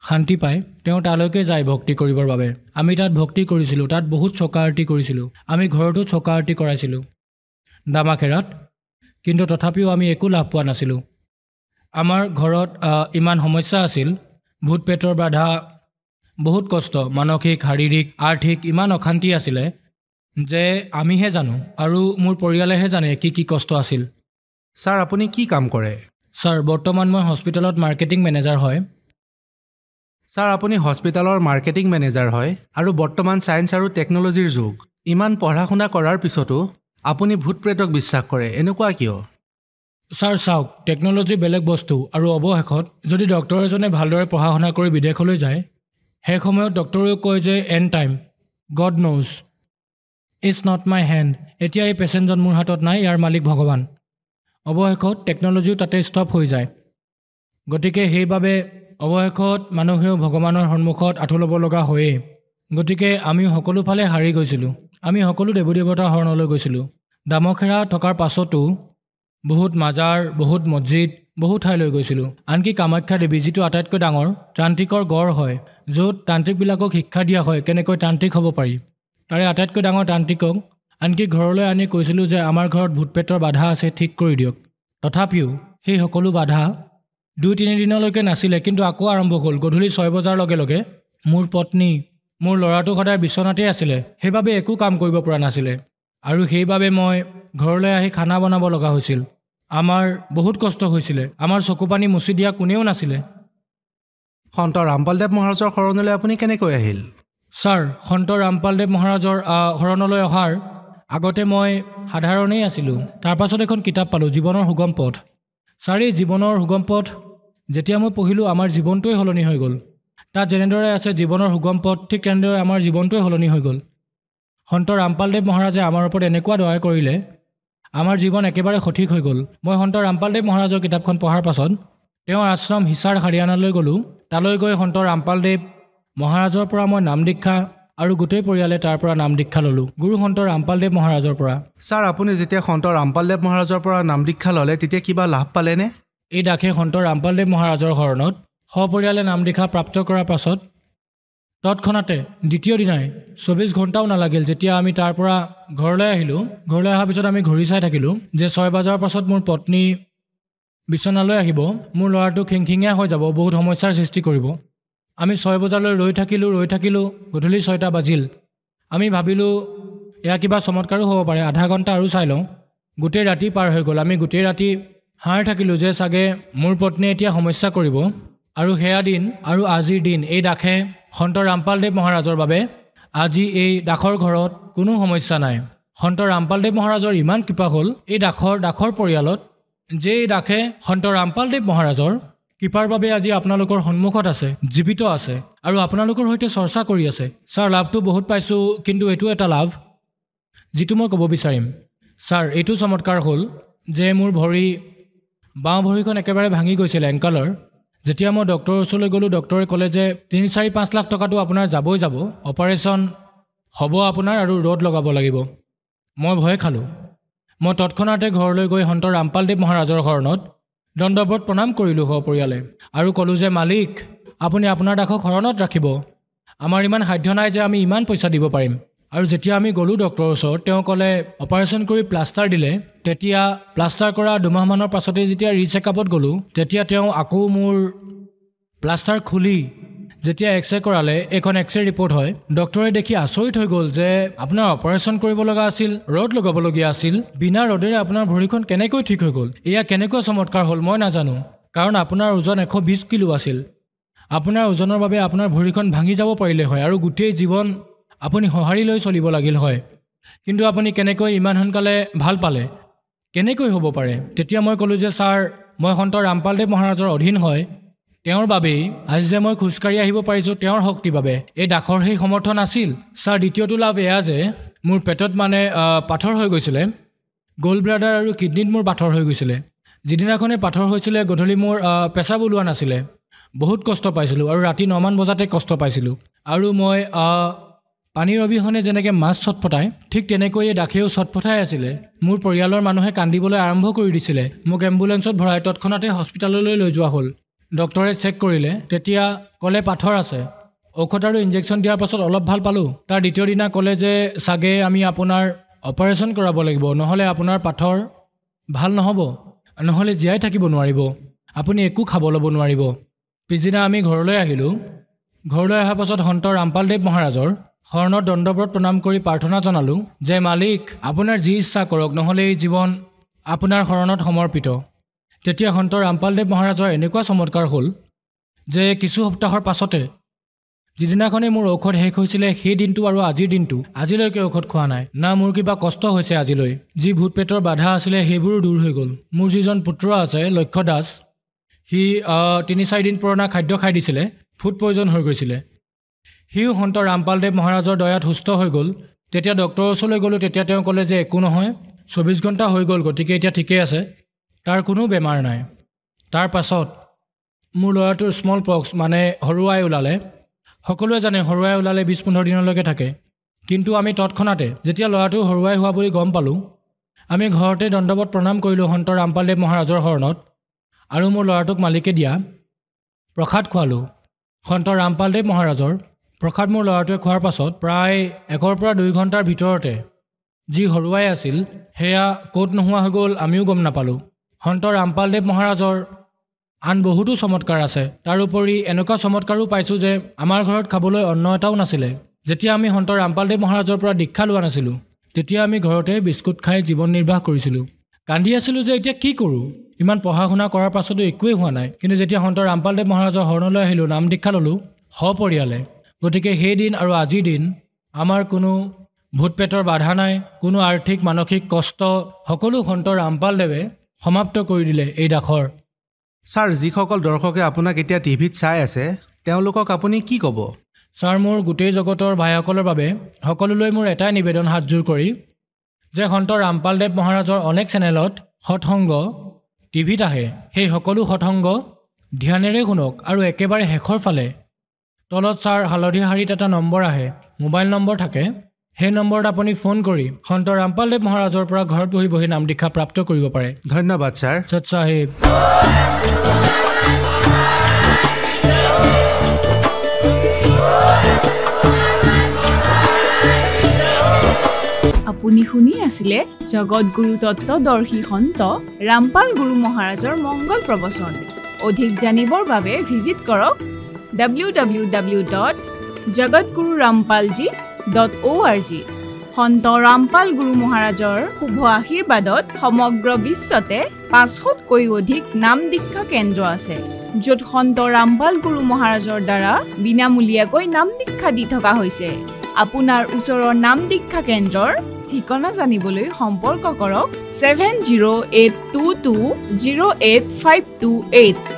শান্তি পায় তেওঁ তালৈকে যায় ভক্তি কৰিবৰ বাবে। আমি তাত ভক্তি কৰিছিলোঁ, তাত বহুত চকা আৰতি কৰিছিলোঁ। আমি ঘৰতো চকা আৰতি কৰাইছিলোঁ দামাখেৰাত, কিন্তু তথাপিও আমি একো লাভ পোৱা নাছিলোঁ। আমাৰ ঘৰত ইমান সমস্যা আছিল, ভূত পেটৰ বাধা, বহুত কষ্ট, মানসিক, শাৰীৰিক, আৰ্থিক ইমান অশান্তি আছিলে যে আমিহে জানো আৰু মোৰ পৰিয়ালেহে জানে কি কষ্ট আছিল। ছাৰ, আপুনি কি কাম কৰে? ছাৰ, বৰ্তমান মই হস্পিটেলত মাৰ্কেটিং মেনেজাৰ হয়। ছাৰ, আপুনি হস্পিটেলৰ মাৰ্কেটিং মেনেজাৰ হয় আৰু বৰ্তমান ছায়েন্স আৰু টেকন'লজিৰ যুগ। ইমান পঢ়া শুনা কৰাৰ পিছতো আপুনি ভূত প্ৰেতক বিশ্বাস কৰে, এনেকুৱা কিয়? ছাৰ চাওক, টেকন'লজি বেলেগ বস্তু, আৰু অৱশেষত যদি ডক্তৰ এজনে ভালদৰে পঢ়া শুনা কৰি বিদেশলৈ যায়, সেই সময়ত ডক্তৰেও কয় যে end time, God knows, it's not my hand. এতিয়া এই পেচেণ্টজন মোৰ হাতত নাই, ইয়াৰ মালিক ভগৱান। অৱশেষত টেকন'লজিও তাতে ষ্টপ হৈ যায়। গতিকে সেইবাবে অৱশেষত মানুহেও ভগৱানৰ সন্মুখত আঁঠু ল'ব লগা হয়েই। গতিকে আমি সকলো ফালে হাৰি গৈছিলোঁ। আমি সকলো দেৱী দেৱতাৰ শৰণলৈ গৈছিলোঁ। দামখেৰা থকাৰ পাছতো বহুত মাজাৰ, বহুত মছজিদ, বহুত ঠাইলৈ গৈছিলোঁ। আনকি কামাখ্যা দেৱী, যিটো আটাইতকৈ ডাঙৰ তান্ত্ৰিকৰ গড় হয়, য'ত তান্ত্ৰিকবিলাকক শিক্ষা দিয়া হয় কেনেকৈ তান্ত্ৰিক হ'ব পাৰি, তাৰে আটাইতকৈ ডাঙৰ তান্ত্ৰিকক আনকি ঘৰলৈ আনি কৈছিলোঁ যে আমাৰ ঘৰত ভূত পেটৰ বাধা আছে, ঠিক কৰি দিয়ক। তথাপিও সেই সকলো বাধা 2-3 দিনলৈকে নাছিলে, কিন্তু আকৌ আৰম্ভ হ'ল। গধূলি 6 বজাৰ লগে লগে মোৰ পত্নী, মোৰ ল'ৰাটো সদায় বিচনাতেই আছিলে, সেইবাবে একো কাম কৰিব পৰা নাছিলে, আৰু সেইবাবে মই ঘৰলৈ আহি খানা বনাব লগা হৈছিল। আমাৰ বহুত কষ্ট হৈছিলে, আমাৰ চকুপানী মুচি দিয়া কোনেও নাছিলে। সন্ত ৰামপালদেৱ মহাৰাজৰ শৰণলৈ আপুনি কেনেকৈ আহিল? ছাৰ, সন্ত ৰামপালদেৱ মহাৰাজৰ শৰণলৈ অহাৰ আগতে মই সাধাৰণেই আছিলোঁ। তাৰপাছত এখন কিতাপ পালোঁ, জীৱনৰ সুগম পথ। ছাৰ, এই জীৱনৰ সুগম পথ যেতিয়া মই পঢ়িলোঁ, আমাৰ জীৱনটোৱে সলনি হৈ গ'ল। তাত যেনেদৰে আছে জীৱনৰ সুগম পথ, ঠিক তেনেদৰে আমাৰ জীৱনটোৱে সলনি হৈ গ'ল। সন্ত ৰামপালদেৱ মহাৰাজে আমাৰ ওপৰত এনেকুৱা দয়া কৰিলে, আমাৰ জীৱন একেবাৰে সঠিক হৈ গ'ল। মই সন্ত ৰামপালদেৱ মহাৰাজৰ কিতাপখন পঢ়াৰ পাছত তেওঁৰ আশ্ৰম হিছাৰ হাৰিয়ানালৈ গ'লোঁ। তালৈ গৈ সন্ত ৰামপালদেৱ মহাৰাজৰ পৰা মই নাম দীক্ষা আৰু গোটেই পৰিয়ালে তাৰ পৰা নাম দীক্ষা ল'লোঁ, গুৰু সন্ত ৰামপালদেৱ মহাৰাজৰ পৰা। ছাৰ, আপুনি যেতিয়া সন্ত ৰামপালদেৱ মহাৰাজৰ পৰা নাম দীক্ষা ল'লে, তেতিয়া কিবা লাভ পালেনে? এই দাসে সন্ত ৰামপালদেৱ মহাৰাজৰ শৰণত সপৰিয়ালে নাম দীক্ষা প্ৰাপ্ত কৰাৰ পাছত তৎক্ষণাতে দ্বিতীয় দিনাই 24 ঘণ্টাও নালাগিল, যেতিয়া আমি তাৰ পৰা ঘৰলৈ আহিলোঁ। ঘৰলৈ অহাৰ পিছত আমি ঘূৰি চাই থাকিলোঁ যে 6 বজাৰ পাছত মোৰ পত্নী বিচনালৈ আহিব, মোৰ ল'ৰাটো খিংখিঙীয়া হৈ যাব, বহুত সমস্যাৰ সৃষ্টি কৰিব। আমি 6 বজালৈ ৰৈ থাকিলোঁ, গধূলি 6টা বাজিল। আমি ভাবিলোঁ এয়া কিবা চমৎকাৰো হ'ব পাৰে, আধা ঘণ্টা আৰু চাই লওঁ। গোটেই ৰাতি পাৰ হৈ গ'ল। আমি গোটেই ৰাতি হাঁহ থাকিলোঁ যে চাগে মোৰ পত্নীয়ে এতিয়া সমস্যা কৰিব। আৰু সেয়া দিন আৰু আজিৰ দিন, এই দাসে সন্ত ৰামপালদেৱ মহাৰাজৰ বাবে আজি এই দাসৰ ঘৰত কোনো সমস্যা নাই। সন্ত ৰামপালদেৱ মহাৰাজৰ ইমান কৃপা হ'ল, এই দাসৰ পৰিয়ালত যে দাসে সন্ত ৰামপালদেৱ মহাৰাজৰ কৃপাৰ বাবে আজি আপোনালোকৰ সন্মুখত আছে, জীৱিত আছে আৰু আপোনালোকৰ সৈতে চৰ্চা কৰি আছে। ছাৰ, লাভটো বহুত পাইছোঁ, কিন্তু এইটো এটা লাভ যিটো মই ক'ব বিচাৰিম। ছাৰ, এইটো চমৎকাৰ হ'ল যে মোৰ বাওঁ ভৰিখন একেবাৰে ভাঙি গৈছিল এংকলৰ। যেতিয়া মই ডক্টৰৰ ওচৰলৈ গ'লোঁ, ডক্টৰে ক'লে যে 3-4-5 লাখ টকাটো আপোনাৰ যাবই যাব, অপাৰেশ্যন হ'ব আপোনাৰ আৰু ৰড লগাব লাগিব। মই ভয় খালোঁ। মই তৎক্ষণাতে ঘৰলৈ গৈ সন্ত ৰামপালদেৱ মহাৰাজৰ শৰণত দণ্ডৱত প্ৰণাম কৰিলোঁ সপৰিয়ালে আৰু ক'লোঁ যে মালিক, আপুনি আপোনাৰ দাসক শৰণত ৰাখিব। আমাৰ ইমান সাধ্য নাই যে আমি ইমান পইচা দিব পাৰিম। আৰু যেতিয়া আমি গ'লোঁ ডক্টৰৰ ওচৰত, তেওঁ ক'লে অপাৰেশ্যন কৰি প্লাষ্টাৰ দিলে। তেতিয়া প্লাষ্টাৰ কৰা 2 মাহমানৰ পাছতে যেতিয়া ৰিচেকআপত গ'লোঁ, তেতিয়া তেওঁ আকৌ মোৰ প্লাষ্টাৰ খুলি যেতিয়া এক্সৰে কৰালে, এখন এক্সৰে ৰিপৰ্ট হয়। ডক্টৰে দেখি আচৰিত হৈ গ'ল যে আপোনাৰ অপাৰেশ্যন কৰিব লগা আছিল, ৰড লগাবলগীয়া আছিল, বিনা ৰডেৰে আপোনাৰ ভৰিখন কেনেকৈ ঠিক হৈ গ'ল। এয়া কেনেকুৱা চমৎকাৰ হ'ল মই নাজানো, কাৰণ আপোনাৰ ওজন 120 কিলো আছিল। আপোনাৰ ওজনৰ বাবে আপোনাৰ ভৰিখন ভাঙি যাব পাৰিলে হয় আৰু গোটেই জীৱন আপুনি সঁহাৰি লৈ চলিব লাগিল হয়। কিন্তু আপুনি কেনেকৈ ইমান সোনকালে ভাল পালে, কেনেকৈ হ'ব পাৰে? তেতিয়া মই ক'লোঁ যে ছাৰ, মই সন্ত ৰামপালদেৱ মহাৰাজৰ অধীন হয়, তেওঁৰ বাবেই আজি যে মই খোজকাঢ়ি আহিব পাৰিছোঁ, তেওঁৰ শক্তিৰ বাবে। এই দাসৰ সেই সমৰ্থন আছিল। ছাৰ, দ্বিতীয়টো লাভ এয়া যে মোৰ পেটত পাথৰ হৈ গৈছিলে, গ'ল্ড ব্লাডাৰ আৰু কিডনীত মোৰ পাথৰ হৈ গৈছিলে। যিদিনাখনে পাথৰ হৈছিলে, গধূলি মোৰ পেচাব ওলোৱা নাছিলে, বহুত কষ্ট পাইছিলোঁ আৰু ৰাতি 9মান বজাতে কষ্ট পাইছিলোঁ। আৰু মই পানীৰ অবিহনে যেনেকৈ মাছ চটফটাই, ঠিক তেনেকৈ এই দাসেও চটফটাই আছিলে। মোৰ পৰিয়ালৰ মানুহে কান্দিবলৈ আৰম্ভ কৰি দিছিলে। মোক এম্বুলেঞ্চত ভৰাই তৎক্ষণাতে হস্পিটেললৈ লৈ যোৱা হ'ল। ডক্টৰে চেক কৰিলে, তেতিয়া ক'লে পাথৰ আছে। ঔষধ আৰু ইনজেকশ্যন দিয়াৰ পাছত অলপ ভাল পালোঁ। তাৰ দ্বিতীয় দিনা ক'লে যে চাগে আমি আপোনাৰ অপাৰেশ্যন কৰাব লাগিব, নহ'লে আপোনাৰ পাথৰ ভাল নহ'ব, নহ'লে জীয়াই থাকিব নোৱাৰিব, আপুনি একো খাব ল'ব নোৱাৰিব। পিছদিনা আমি ঘৰলৈ আহিলোঁ। ঘৰলৈ অহাৰ পাছত সন্ত ৰামপালদেৱ মহাৰাজৰ শৰণত দণ্ডৱত প্ৰণাম কৰি প্ৰাৰ্থনা জনালোঁ যে মালিক, আপোনাৰ যি ইচ্ছা কৰক, নহ'লে এই জীৱন আপোনাৰ শৰণত সমৰ্পিত। তেতিয়া সন্ত ৰামপালদেৱ মহাৰাজৰ এনেকুৱা চমৎকাৰ হ'ল যে কিছু সপ্তাহৰ পাছতে যিদিনাখনেই মোৰ ঔষধ শেষ হৈছিলে, সেই দিনটো আৰু আজিৰ দিনটো আজিলৈকে ঔষধ খোৱা নাই। না মোৰ কিবা কষ্ট হৈছে আজিলৈ। যি ভূত পেটৰ বাধা আছিলে সেইবোৰো দূৰ হৈ গ'ল। মোৰ যিজন পুত্ৰ আছে লক্ষ্য দাস, সি 3-4 দিন পুৰণা খাদ্য খাই দিছিলে, ফুড পয়জন হৈ গৈছিলে। সিও সন্ত ৰামপালদেৱ মহাৰাজৰ দয়াত সুস্থ হৈ গ'ল। তেতিয়া ডক্টৰৰ ওচৰলৈ গ'লোঁ। তেতিয়া তেওঁ ক'লে যে একো নহয়, 24 ঘণ্টা হৈ গ'ল, গতিকে এতিয়া ঠিকেই আছে, তাৰ কোনো বেমাৰ নাই। তাৰ পাছত মোৰ ল'ৰাটোৰ স্মল পক্স সৰু আই ওলালে। সকলোৱে জানে সৰু আই ওলালে 20-15 দিনলৈকে থাকে। কিন্তু আমি তৎক্ষণাতে যেতিয়া ল'ৰাটোৰ সৰু আই হোৱা বুলি গম পালোঁ, আমি ঘৰতে দণ্ডৱত প্ৰণাম কৰিলোঁ সন্ত ৰামপালদেৱ মহাৰাজৰ শৰণত আৰু মোৰ ল'ৰাটোক মালিকে দিয়া প্ৰসাদ খোৱালোঁ। সন্ত ৰামপালদেৱ মহাৰাজৰ প্ৰসাদ মোৰ ল'ৰাটোৱে খোৱাৰ পাছত প্ৰায় 1 পৰা 2 ঘণ্টাৰ ভিতৰতে যি সৰু আই আছিল সেয়া ক'ত নোহোৱা হৈ গ'ল আমিও গম নাপালোঁ। সন্ত ৰামপালদেৱ মহাৰাজৰ আন বহুতো চমৎকাৰ আছে। তাৰোপৰি এনেকুৱা চমৎকাৰো পাইছোঁ যে আমাৰ ঘৰত খাবলৈ অন্ন এটাও নাছিলে। যেতিয়া আমি সন্ত ৰামপালদেৱ মহাৰাজৰ পৰা দীক্ষা লোৱা নাছিলোঁ, তেতিয়া আমি ঘৰতে বিস্কুট খাই জীৱন নিৰ্বাহ কৰিছিলোঁ। কান্দি আছিলোঁ যে এতিয়া কি কৰোঁ, ইমান পঢ়া শুনা কৰাৰ পাছতো একোৱেই হোৱা নাই। কিন্তু যেতিয়া সন্ত ৰামপালদেৱ মহাৰাজৰ শৰণলৈ আহিলোঁ, নাম দীক্ষা ল'লোঁ সপৰিয়ালে। গতিকে সেই দিন আৰু আজিৰ দিন আমাৰ কোনো ভূত পেটৰ বাধা নাই, কোনো আৰ্থিক মানসিক কষ্ট, সকলো সন্ত ৰামপালদেৱে সমাপ্ত কৰি দিলে এই দাসৰ। ছাৰ, যিসকল দৰ্শকে আপোনাক এতিয়া টিভিত চাই আছে, তেওঁলোকক আপুনি কি ক'ব? ছাৰ, মোৰ গোটেই জগতৰ ভাইসকলৰ বাবে সকলোলৈ মোৰ এটাই নিবেদন হাতযোৰ কৰি যে সন্ত ৰামপালদেৱ মহাৰাজৰ অনেক চেনেলত সৎসংগ টিভিত আহে, সেই সকলো সৎসংগ ধ্যানেৰে শুনক। আৰু একেবাৰে শেষৰ ফালে তলত ছাৰ হালধীয়া শাৰীত এটা নম্বৰ আহে, মোবাইল নম্বৰ থাকে, সেই নম্বৰত আপুনি ফোন কৰি সন্ত ৰামপালদেৱ মহাৰাজৰ পৰা ঘৰত বহি বহি নাম দীক্ষা প্ৰাপ্ত কৰিব পাৰে। ধন্যবাদ ছাৰ। সৎ চাহেব। আপুনি শুনি আছিলে জগতগুৰু তত্ত্বদৰ্শী সন্ত ৰামপাল গুৰু মহাৰাজৰ মংগল প্ৰবচন। অধিক জানিবৰ বাবে ভিজিট কৰক www.jagatgururampalji.org। সন্ত ৰামপাল গুৰু মহাৰাজৰ শুভ আশীৰ্বাদত সমগ্ৰ বিশ্বতে 500তকৈ অধিক নাম দীক্ষা কেন্দ্ৰ আছে, য'ত সন্ত ৰামপাল গুৰু মহাৰাজৰ দ্বাৰা বিনামূলীয়াকৈ নাম দীক্ষা দি থকা হৈছে। আপোনাৰ ওচৰৰ নাম দীক্ষা কেন্দ্ৰৰ ঠিকনা জানিবলৈ সম্পৰ্ক কৰক 7082208528